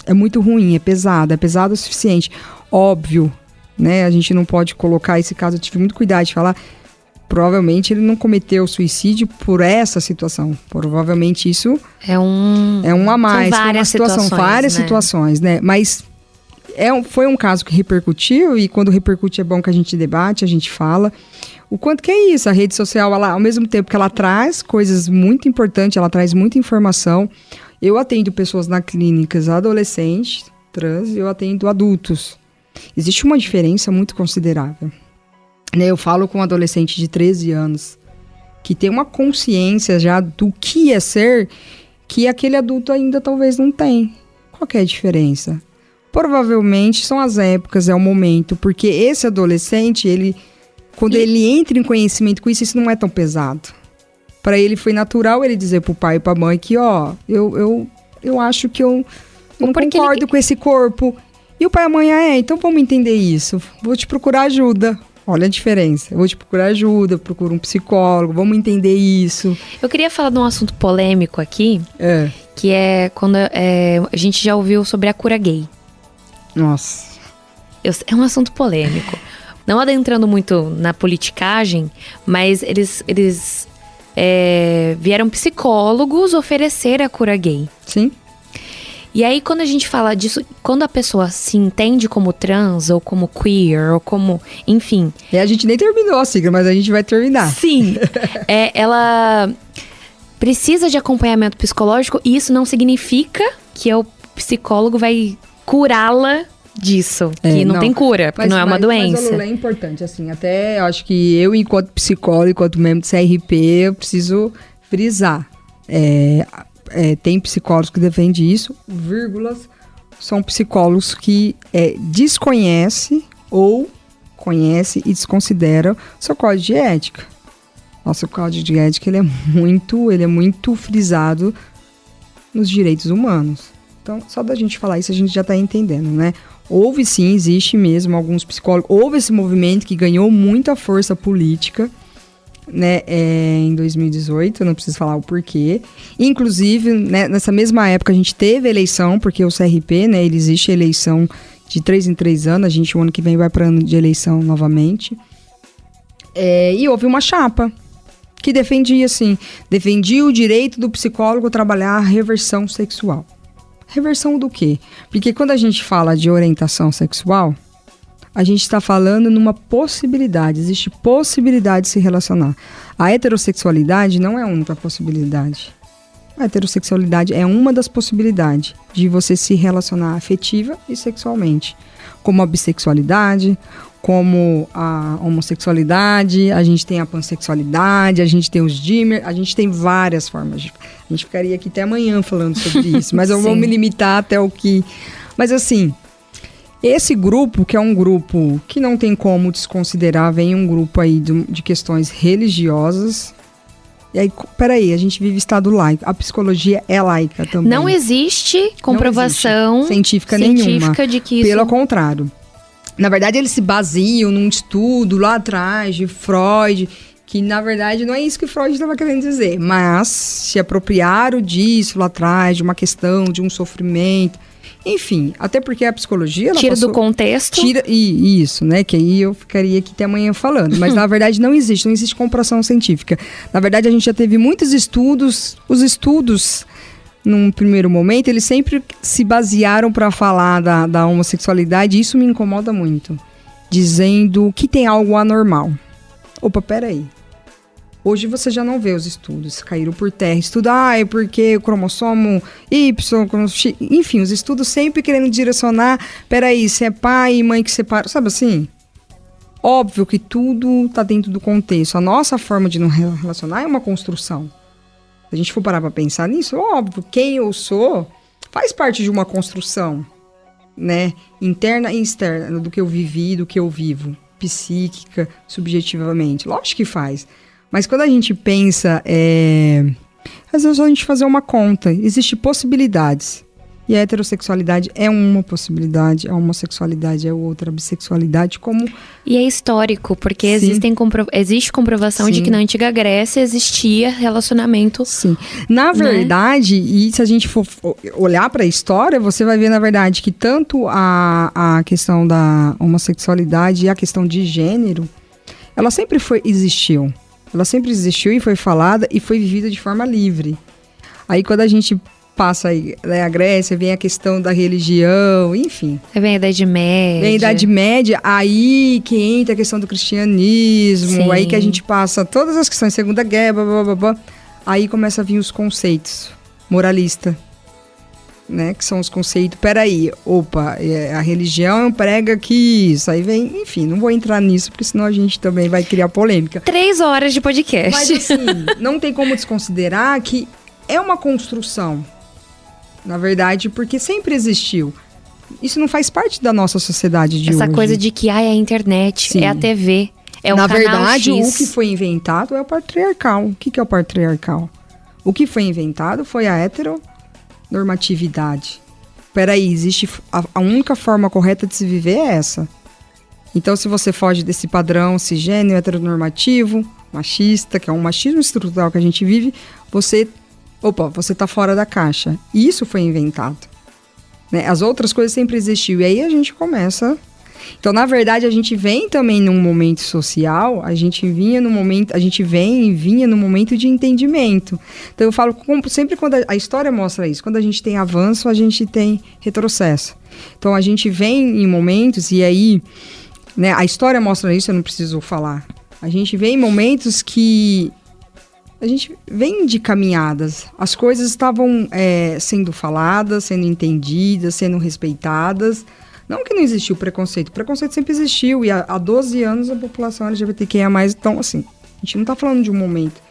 [SPEAKER 3] É muito ruim, é pesado o suficiente. Óbvio, né? A gente não pode colocar esse caso, eu tive muito cuidado de falar. Provavelmente ele não cometeu suicídio por essa situação. Provavelmente isso é um a mais.
[SPEAKER 2] São várias
[SPEAKER 3] situações, né? Mas foi um caso que repercutiu, e quando repercute é bom que a gente debate, a gente fala. O quanto que é isso? A rede social, ela, ao mesmo tempo que ela traz coisas muito importantes, ela traz muita informação. Eu atendo pessoas na clínicas adolescentes, trans, e eu atendo adultos. Existe uma diferença muito considerável. Eu falo com um adolescente de 13 anos, que tem uma consciência já do que é ser, que aquele adulto ainda talvez não tem. Qual que é a diferença? Provavelmente são as épocas, é o momento, porque esse adolescente, quando ele entra em conhecimento com isso não é tão pesado. Para ele foi natural ele dizer pro pai e pra mãe que, eu acho que eu não concordo com esse corpo. E o pai e a mãe, então vamos entender isso. Vou te procurar ajuda. Olha a diferença. Eu vou te procurar ajuda, procuro um psicólogo, vamos entender isso.
[SPEAKER 2] Eu queria falar de um assunto polêmico aqui, que é quando a gente já ouviu sobre a cura gay.
[SPEAKER 3] Nossa.
[SPEAKER 2] É um assunto polêmico. Não adentrando muito na politicagem, mas eles vieram psicólogos oferecer a cura gay.
[SPEAKER 3] Sim.
[SPEAKER 2] E aí, quando a gente fala disso, quando a pessoa se entende como trans, ou como queer, ou como... Enfim...
[SPEAKER 3] A gente nem terminou a sigla, mas a gente vai terminar.
[SPEAKER 2] Sim. Ela precisa de acompanhamento psicológico, e isso não significa que o psicólogo vai curá-la disso. Que não tem cura, porque não é uma doença.
[SPEAKER 3] Mas, Lula, é importante, assim, até eu acho que eu, enquanto psicólogo, enquanto membro do CRP, eu preciso frisar. Tem psicólogos que defendem isso, vírgulas, são psicólogos que desconhecem ou conhecem e desconsideram seu código de ética. Nosso código de ética ele é muito frisado nos direitos humanos. Então, só da gente falar isso, a gente já está entendendo, né? Houve sim, existe mesmo alguns psicólogos. Houve esse movimento que ganhou muita força política, né, em 2018, eu não preciso falar o porquê. Inclusive, né, nessa mesma época a gente teve eleição, porque o CRP, né, ele existe eleição de 3 em 3 anos, o ano que vem vai para ano de eleição novamente. E houve uma chapa que defendia o direito do psicólogo a trabalhar a reversão sexual. Reversão do quê? Porque quando a gente fala de orientação sexual, a gente está falando numa possibilidade, existe possibilidade de se relacionar. A heterossexualidade não é a única possibilidade. A heterossexualidade é uma das possibilidades de você se relacionar afetiva e sexualmente. Como a bissexualidade, como a homossexualidade, a gente tem a pansexualidade, a gente tem os dimmer, a gente tem várias formas. A gente ficaria aqui até amanhã falando sobre isso, mas eu vou me limitar até o que... Mas assim, esse grupo, que é um grupo que não tem como desconsiderar, vem um grupo aí de questões religiosas. E aí, peraí, a gente vive estado laico. A psicologia é laica também.
[SPEAKER 2] Não existe comprovação
[SPEAKER 3] científica nenhuma
[SPEAKER 2] de que isso...
[SPEAKER 3] Pelo contrário. Na verdade, eles se baseiam num estudo lá atrás de Freud, que na verdade não é isso que Freud estava querendo dizer, mas se apropriaram disso lá atrás, de uma questão, de um sofrimento, enfim, até porque a psicologia... Ela
[SPEAKER 2] tira do contexto.
[SPEAKER 3] Isso, né, que aí eu ficaria aqui até amanhã falando, mas na verdade não existe comprovação científica. Na verdade, a gente já teve muitos estudos, os estudos... Num primeiro momento, eles sempre se basearam para falar da homossexualidade, e isso me incomoda muito. Dizendo que tem algo anormal. Opa, peraí. Hoje você já não vê os estudos, caíram por terra. É porque o cromossomo Y, X, enfim, os estudos sempre querendo direcionar, peraí, se é pai e mãe que separam, sabe assim? Óbvio que tudo está dentro do contexto. A nossa forma de nos relacionar é uma construção. Se a gente for parar para pensar nisso, óbvio, quem eu sou faz parte de uma construção, né? Interna e externa, do que eu vivi, do que eu vivo, psíquica, subjetivamente. Lógico que faz. Mas quando a gente pensa, às vezes a gente fazer uma conta, existem possibilidades. E a heterossexualidade é uma possibilidade, a homossexualidade é outra, a bissexualidade como...
[SPEAKER 2] E é histórico, porque existe comprovação
[SPEAKER 3] Sim.
[SPEAKER 2] de que na Antiga Grécia existia relacionamento.
[SPEAKER 3] Sim. Na verdade, e se a gente for olhar para a história, você vai ver, na verdade, que tanto a questão da homossexualidade e a questão de gênero, ela sempre existiu. Ela sempre existiu e foi falada e foi vivida de forma livre. Aí quando a gente passa aí, né, a Grécia, vem a questão da religião, enfim.
[SPEAKER 2] Vem a Idade Média.
[SPEAKER 3] Vem a Idade Média, aí que entra a questão do cristianismo,
[SPEAKER 2] Sim.
[SPEAKER 3] Aí que a gente passa todas as questões, Segunda Guerra, blá, blá, blá, blá, aí começa a vir os conceitos moralista, né, que são os conceitos, peraí, a religião prega que isso, aí vem, enfim, não vou entrar nisso, porque senão a gente também vai criar polêmica.
[SPEAKER 2] 3 horas de podcast.
[SPEAKER 3] Mas assim, não tem como desconsiderar que é uma construção, na verdade, porque sempre existiu. Isso não faz parte da nossa sociedade de hoje.
[SPEAKER 2] Essa coisa de que é a internet,
[SPEAKER 3] Sim.
[SPEAKER 2] é a TV, é o
[SPEAKER 3] Na
[SPEAKER 2] canal
[SPEAKER 3] verdade,
[SPEAKER 2] X.
[SPEAKER 3] o que foi inventado é o patriarcal. O que é o patriarcal? O que foi inventado foi a heteronormatividade. Peraí, existe a única forma correta de se viver é essa. Então, se você foge desse padrão cisgênero, heteronormativo, machista, que é um machismo estrutural que a gente vive, você tá fora da caixa. E isso foi inventado. Né? As outras coisas sempre existiam. E aí a gente começa... Então, na verdade, a gente vem também num momento social, a gente vinha num momento de entendimento. Então, eu falo, sempre quando a história mostra isso, quando a gente tem avanço, a gente tem retrocesso. Então, a gente vem em momentos, e aí, né, a história mostra isso, eu não preciso falar. A gente vem em momentos que... A gente vem de caminhadas. As coisas estavam sendo faladas, sendo entendidas, sendo respeitadas. Não que não existiu preconceito. O preconceito sempre existiu. E há 12 anos a população LGBTQIA+, então, assim, a gente não está falando de um momento.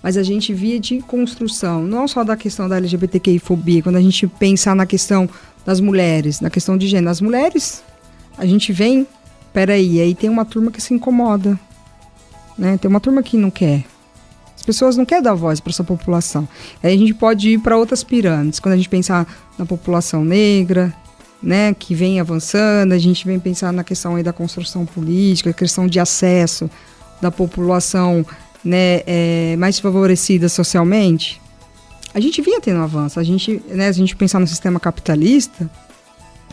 [SPEAKER 3] Mas a gente via de construção. Não só da questão da LGBTQI-fobia. Quando a gente pensar na questão das mulheres, na questão de gênero. As mulheres, a gente vem... Peraí, aí tem uma turma que se incomoda. Né? Tem uma turma que não quer. As pessoas não querem dar voz para essa população. Aí a gente pode ir para outras pirâmides. Quando a gente pensar na população negra, né, que vem avançando, a gente vem pensar na questão aí da construção política, a questão de acesso da população, né, mais favorecida socialmente. A gente vinha tendo avanço. A gente pensar no sistema capitalista,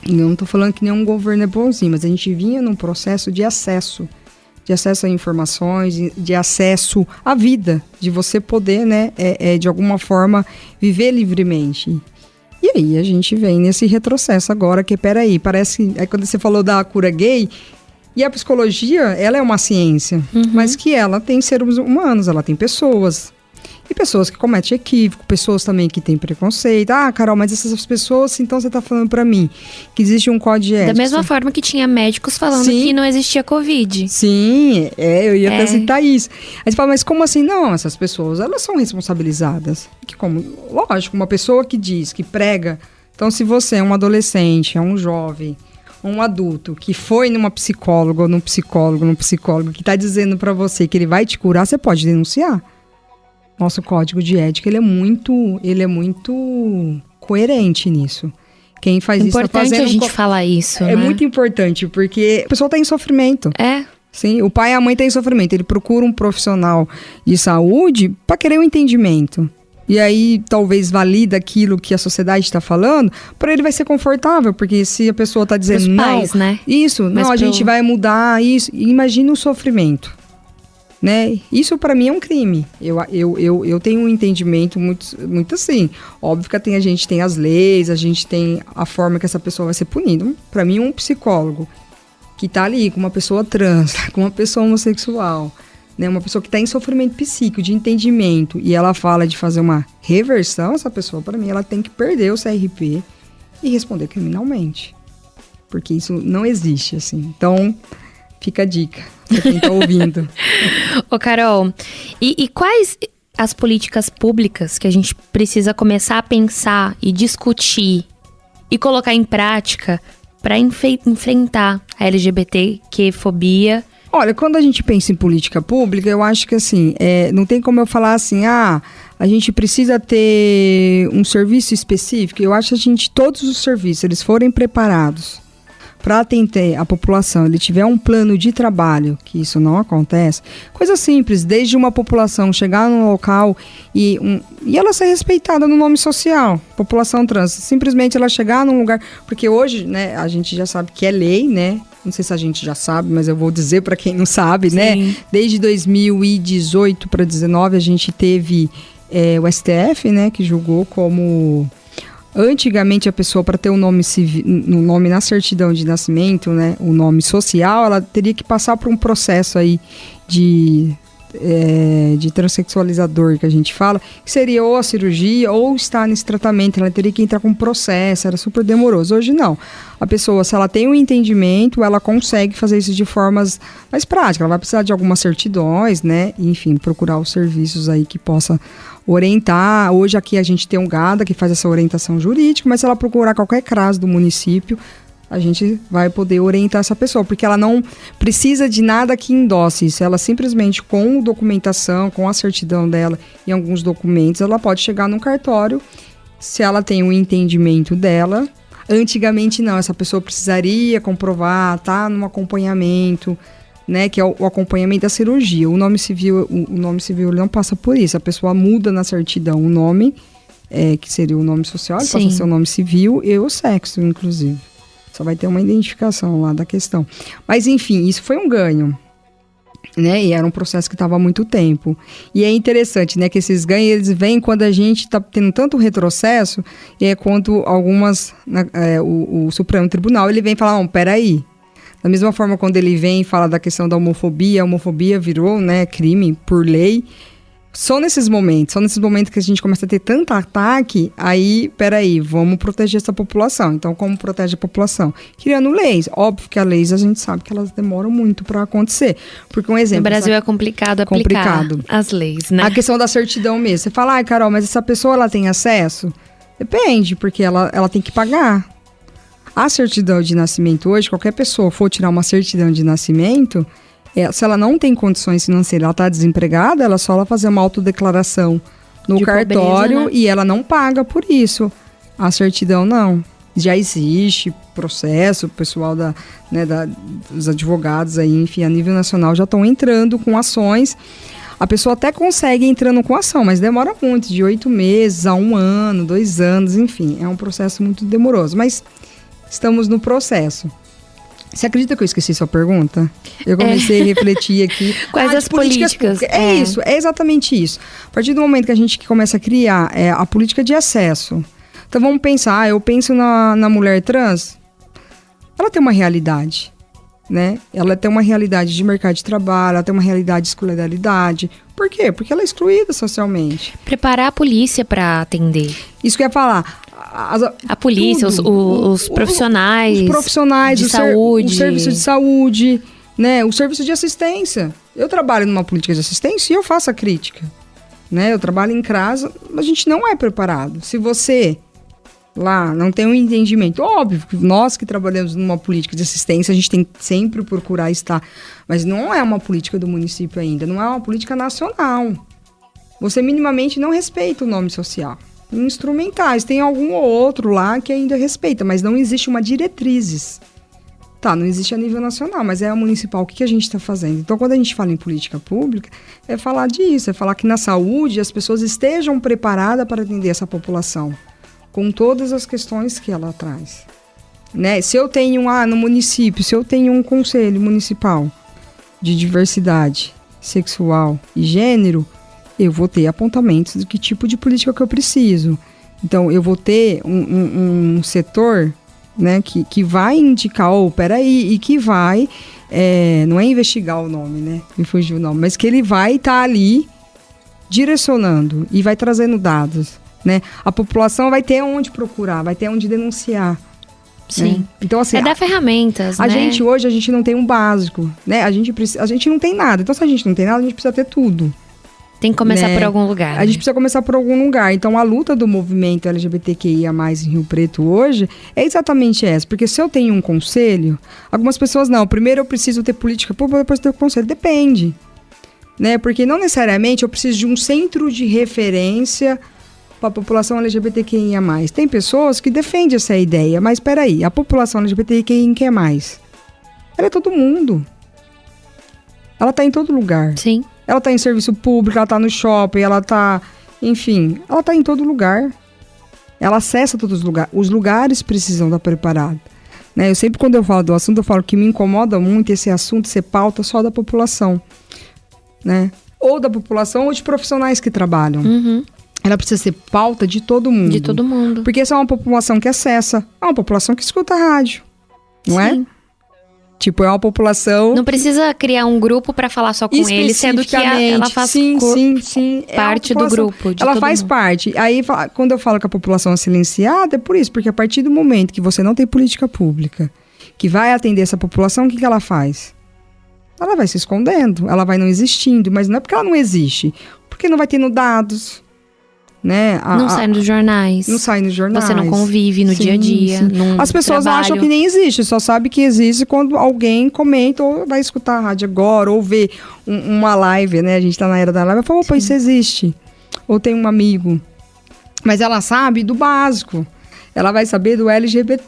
[SPEAKER 3] eu não estou falando que nenhum governo é bonzinho, mas a gente vinha num processo de acesso a informações, de acesso à vida, de você poder, né, de alguma forma, viver livremente. E aí a gente vem nesse retrocesso agora, que peraí, parece... Aí quando você falou da cura gay, E a psicologia, ela é uma ciência, mas que ela tem seres humanos, ela tem pessoas. E pessoas que cometem equívoco, pessoas também que têm preconceito. Ah, Carol, mas essas pessoas, então você tá falando pra mim que existe um código ético.
[SPEAKER 2] Da mesma forma que tinha médicos falando que não existia Covid.
[SPEAKER 3] Sim, eu ia até citar isso. Aí você fala, mas como assim? Não, essas pessoas, elas são responsabilizadas. Lógico, uma pessoa que diz, que prega. Então, se você é um adolescente, é um jovem, um adulto que foi numa psicóloga, ou num psicólogo que tá dizendo pra você que ele vai te curar, você pode denunciar. Nosso código de ética, ele é muito coerente nisso. Quem faz isso tá fazendo...
[SPEAKER 2] Importante a gente falar isso,
[SPEAKER 3] É muito importante, porque a pessoa tá em sofrimento. Sim, o pai e a mãe tá em sofrimento. Ele procura um profissional de saúde para querer um entendimento. E aí, talvez valida aquilo que a sociedade está falando, para ele vai ser confortável, porque se a pessoa tá dizendo
[SPEAKER 2] Os
[SPEAKER 3] não...
[SPEAKER 2] pais, né?
[SPEAKER 3] Isso, mas não, a gente vai mudar isso. Imagina o sofrimento. Né? Isso para mim é um crime. Eu tenho um entendimento muito assim. Óbvio que a gente tem as leis, a gente tem a forma que essa pessoa vai ser punida. Para mim, um psicólogo que tá ali com uma pessoa trans, com uma pessoa homossexual, né? Uma pessoa que tá em sofrimento psíquico, de entendimento, e ela fala de fazer uma reversão, essa pessoa, para mim, ela tem que perder o CRP e responder criminalmente. Porque isso não existe, assim. Então, fica a dica pra quem tá ouvindo.
[SPEAKER 2] Ô, Carol, e quais as políticas públicas que a gente precisa começar a pensar e discutir e colocar em prática para enfrentar a LGBTQ-fobia?
[SPEAKER 3] Olha, quando a gente pensa em política pública, eu acho que assim, não tem como eu falar assim, a gente precisa ter um serviço específico. Eu acho que todos os serviços, eles forem preparados para atender a população, ele tiver um plano de trabalho, que isso não acontece, coisa simples, desde uma população chegar num local e ela ser respeitada no nome social, população trans, simplesmente ela chegar num lugar, porque hoje, né, a gente já sabe que é lei, né, não sei se a gente já sabe, mas eu vou dizer para quem não sabe, né, desde 2018 para 2019 a gente teve o STF, né, que julgou como... Antigamente, a pessoa, para ter um nome na certidão de nascimento, né, o nome social, ela teria que passar por um processo aí de transexualizador, que a gente fala, que seria ou a cirurgia ou estar nesse tratamento. Ela teria que entrar com um processo, era super demoroso. Hoje não. A pessoa, se ela tem um entendimento, ela consegue fazer isso de formas mais práticas. Ela vai precisar de algumas certidões, né, enfim, procurar os serviços aí que possa orientar. Hoje aqui a gente tem um GADA que faz essa orientação jurídica, mas se ela procurar qualquer CRAS do município, a gente vai poder orientar essa pessoa, porque ela não precisa de nada que endosse isso. Ela simplesmente, com documentação, com a certidão dela e alguns documentos, ela pode chegar no cartório, se ela tem o entendimento dela. Antigamente não, essa pessoa precisaria comprovar, tá num acompanhamento, né, que é o acompanhamento da cirurgia. O nome civil ele não passa por isso. A pessoa muda na certidão o nome, que seria o nome social, ele passa a ser o nome civil e o sexo, inclusive. Só vai ter uma identificação lá da questão. Mas, enfim, isso foi um ganho, né? E era um processo que estava há muito tempo. E é interessante, né? Que esses ganhos, eles vêm quando a gente está tendo tanto retrocesso, e é quando algumas... o Supremo Tribunal, ele vem falar, não, peraí. Da mesma forma, quando ele vem e fala da questão da homofobia, a homofobia virou, né, crime por lei. Só nesses momentos que a gente começa a ter tanto ataque, aí, peraí, vamos proteger essa população. Então, como protege a população? Criando leis. Óbvio que as leis, a gente sabe que elas demoram muito para acontecer. Porque um exemplo...
[SPEAKER 2] No Brasil é complicado aplicar as leis, né?
[SPEAKER 3] A questão da certidão mesmo. Você fala, Carol, mas essa pessoa, ela tem acesso? Depende, porque ela tem que pagar. A certidão de nascimento hoje, qualquer pessoa for tirar uma certidão de nascimento... se ela não tem condições financeiras, ela está desempregada, ela só fazer uma autodeclaração no cartório, pobreza, né? E ela não paga por isso. A certidão não. Já existe processo, o pessoal dos advogados aí, enfim, a nível nacional já estão entrando com ações. A pessoa até consegue entrando com ação, mas demora muito, de 8 meses a 1 ano, 2 anos, enfim, é um processo muito demoroso. Mas estamos no processo. Você acredita que eu esqueci sua pergunta? Eu comecei a refletir aqui.
[SPEAKER 2] Quais as políticas?
[SPEAKER 3] Isso, é exatamente isso. A partir do momento que a gente começa a criar a política de acesso. Então vamos pensar, eu penso na mulher trans, ela tem uma realidade. né? Ela tem uma realidade de mercado de trabalho, ela tem uma realidade de escolaridade. Por quê? Porque ela é excluída socialmente.
[SPEAKER 2] Preparar a polícia para atender.
[SPEAKER 3] Isso que eu ia falar.
[SPEAKER 2] A polícia, os profissionais.
[SPEAKER 3] Os profissionais
[SPEAKER 2] de saúde.
[SPEAKER 3] O serviço de saúde, né? O serviço de assistência. Eu trabalho numa política de assistência e eu faço a crítica, né? Eu trabalho em casa, a gente não é preparado. Se você lá não tem um entendimento, óbvio que nós que trabalhamos numa política de assistência, a gente tem que sempre procurar estar, mas não é uma política do município ainda, não é uma política nacional. Você minimamente não respeita o nome social. Instrumentais, tem algum ou outro lá que ainda respeita, mas não existe uma diretrizes. Tá, não existe a nível nacional, mas é a municipal. O que a gente está fazendo? Então, quando a gente fala em política pública, é falar disso, é falar que na saúde as pessoas estejam preparadas para atender essa população, com todas as questões que ela traz. Né? Se eu tenho, no município, se eu tenho um conselho municipal de diversidade sexual e gênero, eu vou ter apontamentos de que tipo de política que eu preciso. Então, eu vou ter um setor, né, que vai indicar, peraí, e que vai, não é investigar o nome, né, me fugiu o nome, mas que ele vai estar ali direcionando e vai trazendo dados, né. A população vai ter onde procurar, vai ter onde denunciar.
[SPEAKER 2] Sim.
[SPEAKER 3] Né? Então, assim,
[SPEAKER 2] dar ferramentas,
[SPEAKER 3] a
[SPEAKER 2] né?
[SPEAKER 3] gente hoje, a gente não tem um básico, né, a gente não tem nada. Então, se a gente não tem nada, a gente precisa ter tudo.
[SPEAKER 2] Tem que começar por algum lugar.
[SPEAKER 3] A gente precisa começar por algum lugar. Então, a luta do movimento LGBTQIA+, em Rio Preto hoje é exatamente essa. Porque se eu tenho um conselho, algumas pessoas não. Primeiro eu preciso ter política pública, depois ter conselho. Depende. Né? Porque não necessariamente eu preciso de um centro de referência para a população LGBTQIA+. Tem pessoas que defendem essa ideia, mas peraí, a população LGBTQIA+, ela é todo mundo. Ela está em todo lugar.
[SPEAKER 2] Sim.
[SPEAKER 3] Ela está em serviço público, ela está no shopping, ela está... Enfim, ela está em todo lugar. Ela acessa todos os lugares. Os lugares precisam estar preparados. Né? Eu sempre, quando eu falo do assunto, eu falo que me incomoda muito esse assunto ser pauta só da população. Né? Ou da população ou de profissionais que trabalham.
[SPEAKER 2] Uhum.
[SPEAKER 3] Ela precisa ser pauta de todo mundo.
[SPEAKER 2] De todo mundo.
[SPEAKER 3] Porque essa é uma população que acessa. É uma população que escuta rádio. Não
[SPEAKER 2] Sim.
[SPEAKER 3] é? Tipo, é uma população...
[SPEAKER 2] Não precisa criar um grupo para falar só com eles, sendo que ela faz parte do grupo. Ela faz parte. Aí, quando eu falo que a população é silenciada, é por isso. Porque a partir do momento que você não tem política pública que vai atender essa população, o que ela faz? Ela vai se escondendo, ela vai não existindo. Mas não é porque ela não existe. Porque não vai tendo dados... Né? Não sai nos jornais.
[SPEAKER 3] Não sai nos jornais.
[SPEAKER 2] Você não convive no dia a dia.
[SPEAKER 3] As pessoas acham que nem existe, só sabe que existe quando alguém comenta ou vai escutar a rádio agora, ou vê uma live, né? A gente tá na era da live e fala, opa, isso existe. Ou tem um amigo. Mas ela sabe do básico. Ela vai saber do LGB.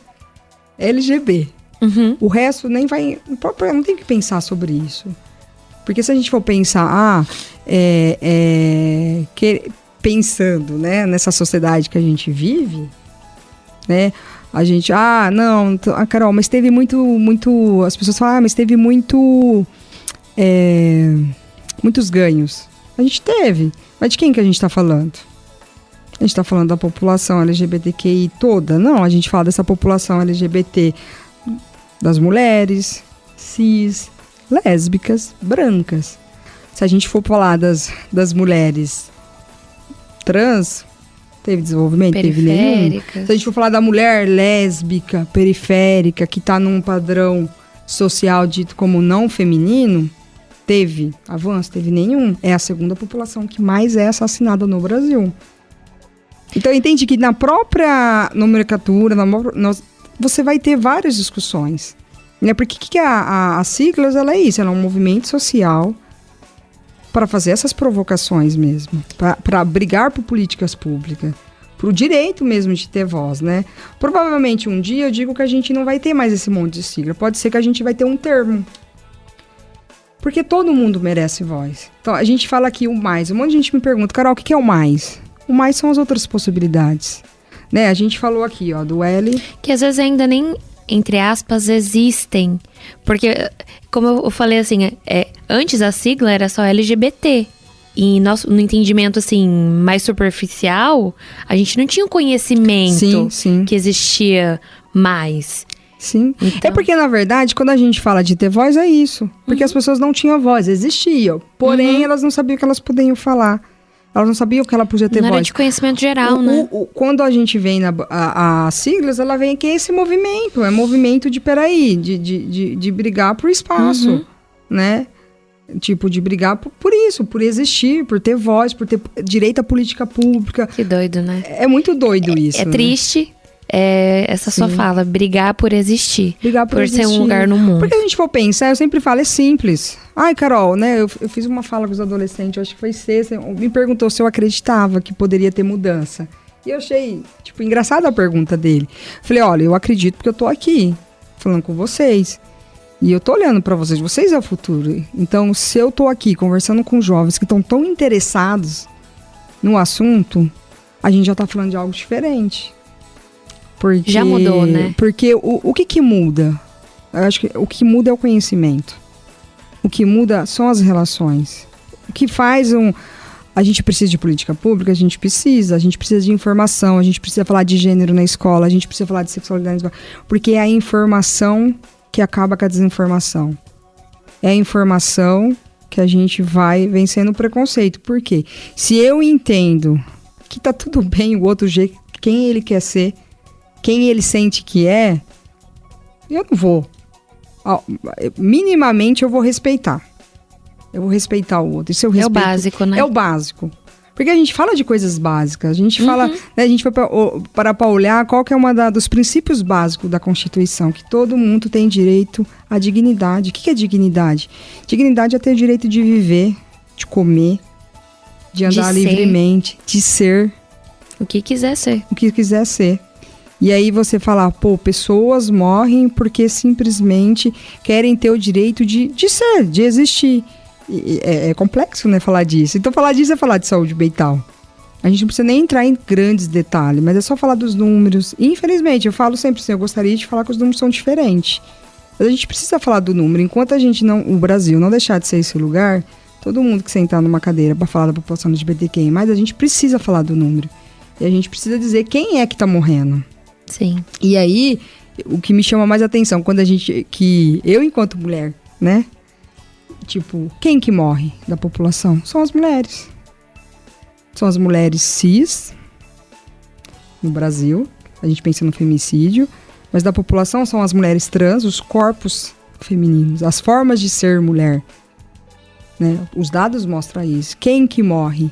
[SPEAKER 2] Uhum.
[SPEAKER 3] O resto nem vai... Não tem que pensar sobre isso. Porque se a gente for pensar, pensando, né, nessa sociedade que a gente vive, né, a gente, não, Carol, mas teve muito, as pessoas falam, mas teve muitos ganhos. A gente teve, mas de quem que a gente está falando? A gente está falando da população LGBTQI toda? Não, a gente fala dessa população LGBT, das mulheres, cis, lésbicas, brancas. Se a gente for falar das mulheres trans, teve desenvolvimento? Teve nenhum. Se a gente for falar da mulher lésbica, periférica, que está num padrão social dito como não feminino, teve avanço? Teve nenhum. É a segunda população que mais é assassinada no Brasil. Então, entende que na própria nomenclatura, você vai ter várias discussões. Né? Porque que a siglas, ela é isso, ela é um movimento social para fazer essas provocações mesmo, para brigar por políticas públicas, para o direito mesmo de ter voz, né? Provavelmente um dia eu digo que a gente não vai ter mais esse monte de sigla, pode ser que a gente vai ter um termo, porque todo mundo merece voz. Então a gente fala aqui o mais, um monte de gente me pergunta, Carol, o que é o mais? O mais são as outras possibilidades, né? A gente falou aqui, do L... Que
[SPEAKER 2] às vezes ainda nem... entre aspas, existem. Porque, como eu falei assim, antes a sigla era só LGBT. E no entendimento, assim, mais superficial, a gente não tinha o conhecimento que existia mais.
[SPEAKER 3] Sim.
[SPEAKER 2] Então...
[SPEAKER 3] É porque, na verdade, quando a gente fala de ter voz, é isso. Porque as pessoas não tinham voz, existiam. Porém, elas não sabiam o que elas podiam falar. Elas não sabiam que ela podia ter
[SPEAKER 2] não
[SPEAKER 3] voz.
[SPEAKER 2] Era de conhecimento geral, né?
[SPEAKER 3] Quando a gente vem as siglas, ela vem que é esse movimento. É movimento de, de brigar por espaço, né? Tipo, de brigar por isso, por existir, por ter voz, por ter direito à política pública.
[SPEAKER 2] Que doido, né?
[SPEAKER 3] É muito doido isso.
[SPEAKER 2] É
[SPEAKER 3] né?
[SPEAKER 2] Triste essa sua fala, brigar por existir.
[SPEAKER 3] Brigar por existir.
[SPEAKER 2] Ser um lugar no mundo.
[SPEAKER 3] Porque a gente for pensar, eu sempre falo, é simples. Ai, Carol, né? Eu fiz uma fala com os adolescentes, eu acho que foi sexta, me perguntou se eu acreditava que poderia ter mudança. E eu achei, tipo, engraçada a pergunta dele. Falei, olha, eu acredito porque eu tô aqui, falando com vocês. E eu tô olhando pra vocês é o futuro. Então, se eu tô aqui conversando com jovens que estão tão interessados no assunto, a gente já tá falando de algo diferente. Porque,
[SPEAKER 2] já mudou, né?
[SPEAKER 3] Porque o que muda? Eu acho que o que muda é o conhecimento. O que muda são as relações. O que faz a gente precisa de política pública, a gente precisa de informação, a gente precisa falar de gênero na escola, a gente precisa falar de sexualidade na escola, porque é a informação que acaba com a desinformação. É a informação que a gente vai vencendo o preconceito. Por quê? Se eu entendo que tá tudo bem o outro jeito, quem ele quer ser, quem ele sente que é, eu não vou. Minimamente eu vou respeitar. Eu vou respeitar o outro. Isso eu respeito.
[SPEAKER 2] É o básico, né?
[SPEAKER 3] É o básico. Porque a gente fala de coisas básicas. A gente fala, né, a gente vai para olhar qual que é uma dos princípios básicos da Constituição, que todo mundo tem direito à dignidade. O que é dignidade? Dignidade é ter o direito de viver, de comer, de andar livremente, de ser.
[SPEAKER 2] O que quiser ser.
[SPEAKER 3] O que quiser ser. E aí você falar, pessoas morrem porque simplesmente querem ter o direito de ser, de existir. É complexo, né, falar disso. Então, falar disso é falar de saúde mental. A gente não precisa nem entrar em grandes detalhes, mas é só falar dos números. E, infelizmente, eu falo sempre assim, eu gostaria de falar que os números são diferentes. Mas a gente precisa falar do número. Enquanto o Brasil não deixar de ser esse lugar, todo mundo que sentar numa cadeira para falar da população LGBTQI+, a gente precisa falar do número. E a gente precisa dizer quem é que tá morrendo.
[SPEAKER 2] Sim.
[SPEAKER 3] E aí, o que me chama mais atenção, quando eu enquanto mulher, né? Tipo, quem que morre da população? São as mulheres. São as mulheres cis, no Brasil. A gente pensa no feminicídio. Mas da população são as mulheres trans, os corpos femininos, as formas de ser mulher. Né? Os dados mostram isso. Quem que morre?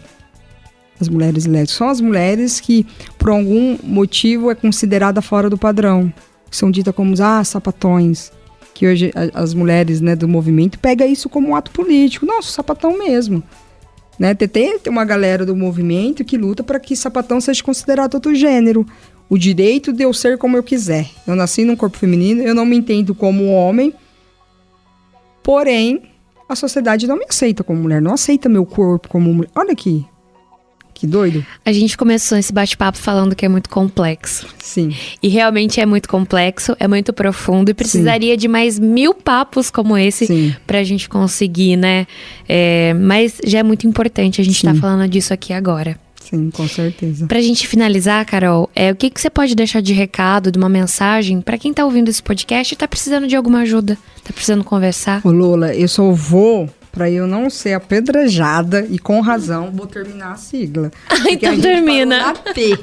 [SPEAKER 3] As mulheres lésbicas. São as mulheres que, por algum motivo, é considerada fora do padrão. São ditas como sapatões. Que hoje as mulheres, né, do movimento pegam isso como um ato político. Nossa, sapatão mesmo. Né? Tem uma galera do movimento que luta para que sapatão seja considerado outro gênero. O direito de eu ser como eu quiser. Eu nasci num corpo feminino, eu não me entendo como homem. Porém, a sociedade não me aceita como mulher. Não aceita meu corpo como mulher. Olha aqui. Que doido.
[SPEAKER 2] A gente começou esse bate-papo falando que é muito complexo.
[SPEAKER 3] Sim.
[SPEAKER 2] E realmente é muito complexo, é muito profundo e precisaria de mais 1000 papos como esse pra gente conseguir, né? Mas já é muito importante a gente estar falando disso aqui agora.
[SPEAKER 3] Sim, com certeza.
[SPEAKER 2] Pra gente finalizar, Carol, o que você pode deixar de recado, de uma mensagem pra quem tá ouvindo esse podcast e tá precisando de alguma ajuda, tá precisando conversar?
[SPEAKER 3] Ô Lola, eu só vou... Pra eu não ser apedrejada, e com razão, vou terminar a sigla.
[SPEAKER 2] Então termina.
[SPEAKER 3] Na P.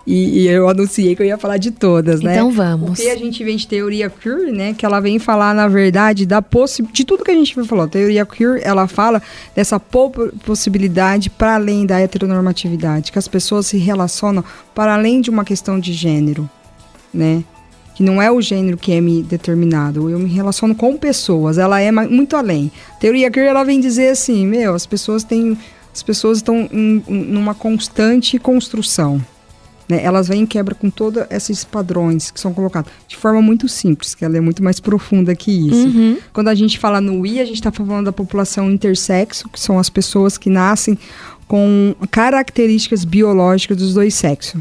[SPEAKER 3] e eu anunciei que eu ia falar de todas, né?
[SPEAKER 2] Então vamos.
[SPEAKER 3] Porque a gente vem de teoria queer, né? Que ela vem falar, na verdade, de tudo que a gente falou. A teoria queer, ela fala dessa possibilidade para além da heteronormatividade. Que as pessoas se relacionam para além de uma questão de gênero, né? Que não é o gênero que é me determinado. Eu me relaciono com pessoas, ela é muito além. A teoria queer, ela vem dizer assim, as pessoas estão numa constante construção. Né? Elas vêm em quebra com todos esses padrões que são colocados. De forma muito simples, que ela é muito mais profunda que isso. Quando a gente fala no I, a gente está falando da população intersexo, que são as pessoas que nascem com características biológicas dos dois sexos.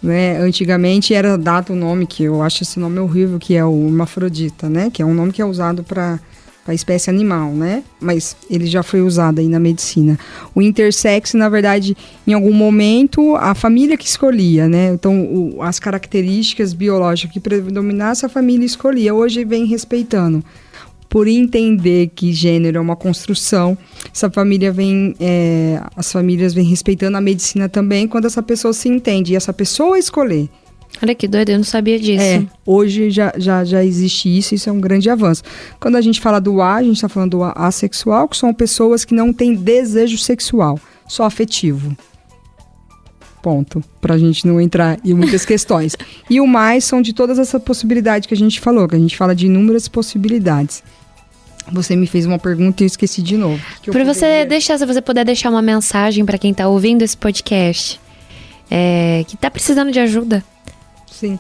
[SPEAKER 3] Né? Antigamente era dado um nome que eu acho esse nome horrível, que é o hermafrodita, né? Que é um nome que é usado para para a espécie animal, né? Mas ele já foi usado aí na medicina. O intersexo, na verdade, em algum momento, a família que escolhia, né? Então, as características biológicas que predominassem, a família escolhia. Hoje vem respeitando. Por entender que gênero é uma construção, as famílias vêm respeitando a medicina também quando essa pessoa se entende e essa pessoa escolher.
[SPEAKER 2] Olha que doido, eu não sabia disso.
[SPEAKER 3] Hoje já existe isso é um grande avanço. Quando a gente fala do A, a gente está falando do assexual, que são pessoas que não têm desejo sexual, só afetivo. Ponto. Pra gente não entrar em muitas questões. E o mais são de todas essas possibilidades que a gente falou, que a gente fala de inúmeras possibilidades. Você me fez uma se eu esqueci de novo.
[SPEAKER 2] Se você puder deixar uma mensagem para quem está ouvindo esse podcast, que está precisando de ajuda.
[SPEAKER 3] Sim.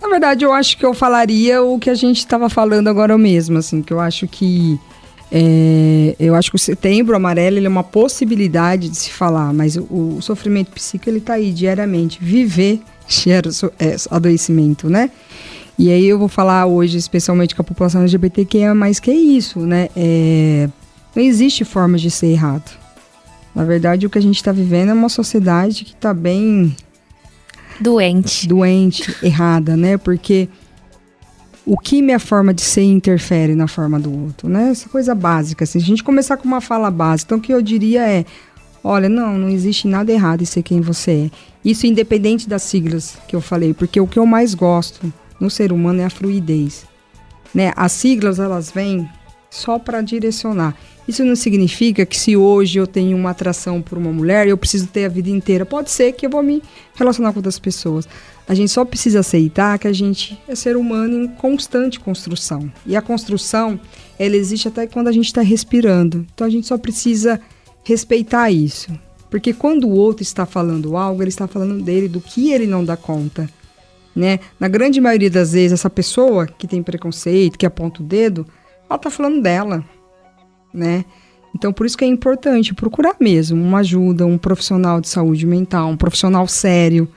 [SPEAKER 3] Na verdade, eu acho que eu falaria o que a gente estava falando agora mesmo, assim, que eu acho que o Setembro Amarelo ele é uma possibilidade de se falar, mas o sofrimento psíquico ele está aí diariamente. Viver gera adoecimento, né? E aí eu vou falar hoje, especialmente com a população LGBTQIA+, mais que isso, né? Não existe forma de ser errado. Na verdade, o que a gente está vivendo é uma sociedade que está bem... Doente, errada, né? Porque o que minha forma de ser interfere na forma do outro, né? Essa coisa básica, assim. Se a gente começar com uma fala básica, então o que eu diria olha, não existe nada errado em ser quem você é. Isso independente das siglas que eu falei, porque o que eu mais gosto no ser humano é a fluidez, né? As siglas, elas vêm só para direcionar. Isso não significa que se hoje eu tenho uma atração por uma mulher, eu preciso ter a vida inteira. Pode ser que eu vou me relacionar com outras pessoas. A gente só precisa aceitar que a gente é ser humano em constante construção. E a construção, ela existe até quando a gente está respirando. Então a gente só precisa respeitar isso. Porque quando o outro está falando algo, ele está falando dele, do que ele não dá conta. Né? Na grande maioria das vezes, essa pessoa que tem preconceito, que aponta o dedo, ela está falando dela, né? Então, por isso que é importante procurar mesmo uma ajuda, um profissional de saúde mental, um profissional sério,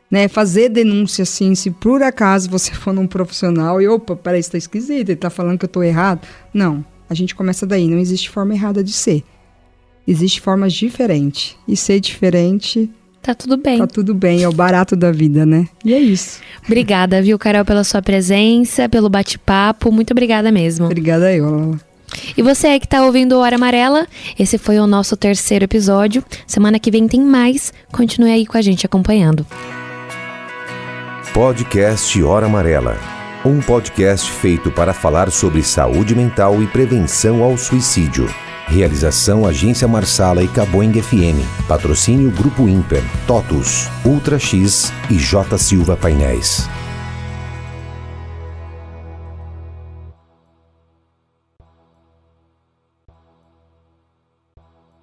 [SPEAKER 3] né? Fazer denúncia, assim, se por acaso você for num profissional e, peraí, isso tá esquisito, ele tá falando que eu tô errado. Não, a gente começa daí, não existe forma errada de ser. Existe formas diferentes. E ser diferente...
[SPEAKER 2] Tá tudo bem.
[SPEAKER 3] Tá tudo bem, é o barato da vida, né? E é isso.
[SPEAKER 2] Obrigada, viu, Carol, pela sua presença, pelo bate-papo. Muito obrigada mesmo.
[SPEAKER 3] Obrigada eu, Lala.
[SPEAKER 2] E você aí que tá ouvindo o Hora Amarela, esse foi o nosso 3º episódio. Semana que vem tem mais. Continue aí com a gente acompanhando.
[SPEAKER 1] Podcast Hora Amarela. Um podcast feito para falar sobre saúde mental e prevenção ao suicídio. Realização Agência Marsala e Caboing FM. Patrocínio Grupo Imper, TOTUS, Ultra X e J Silva Painéis.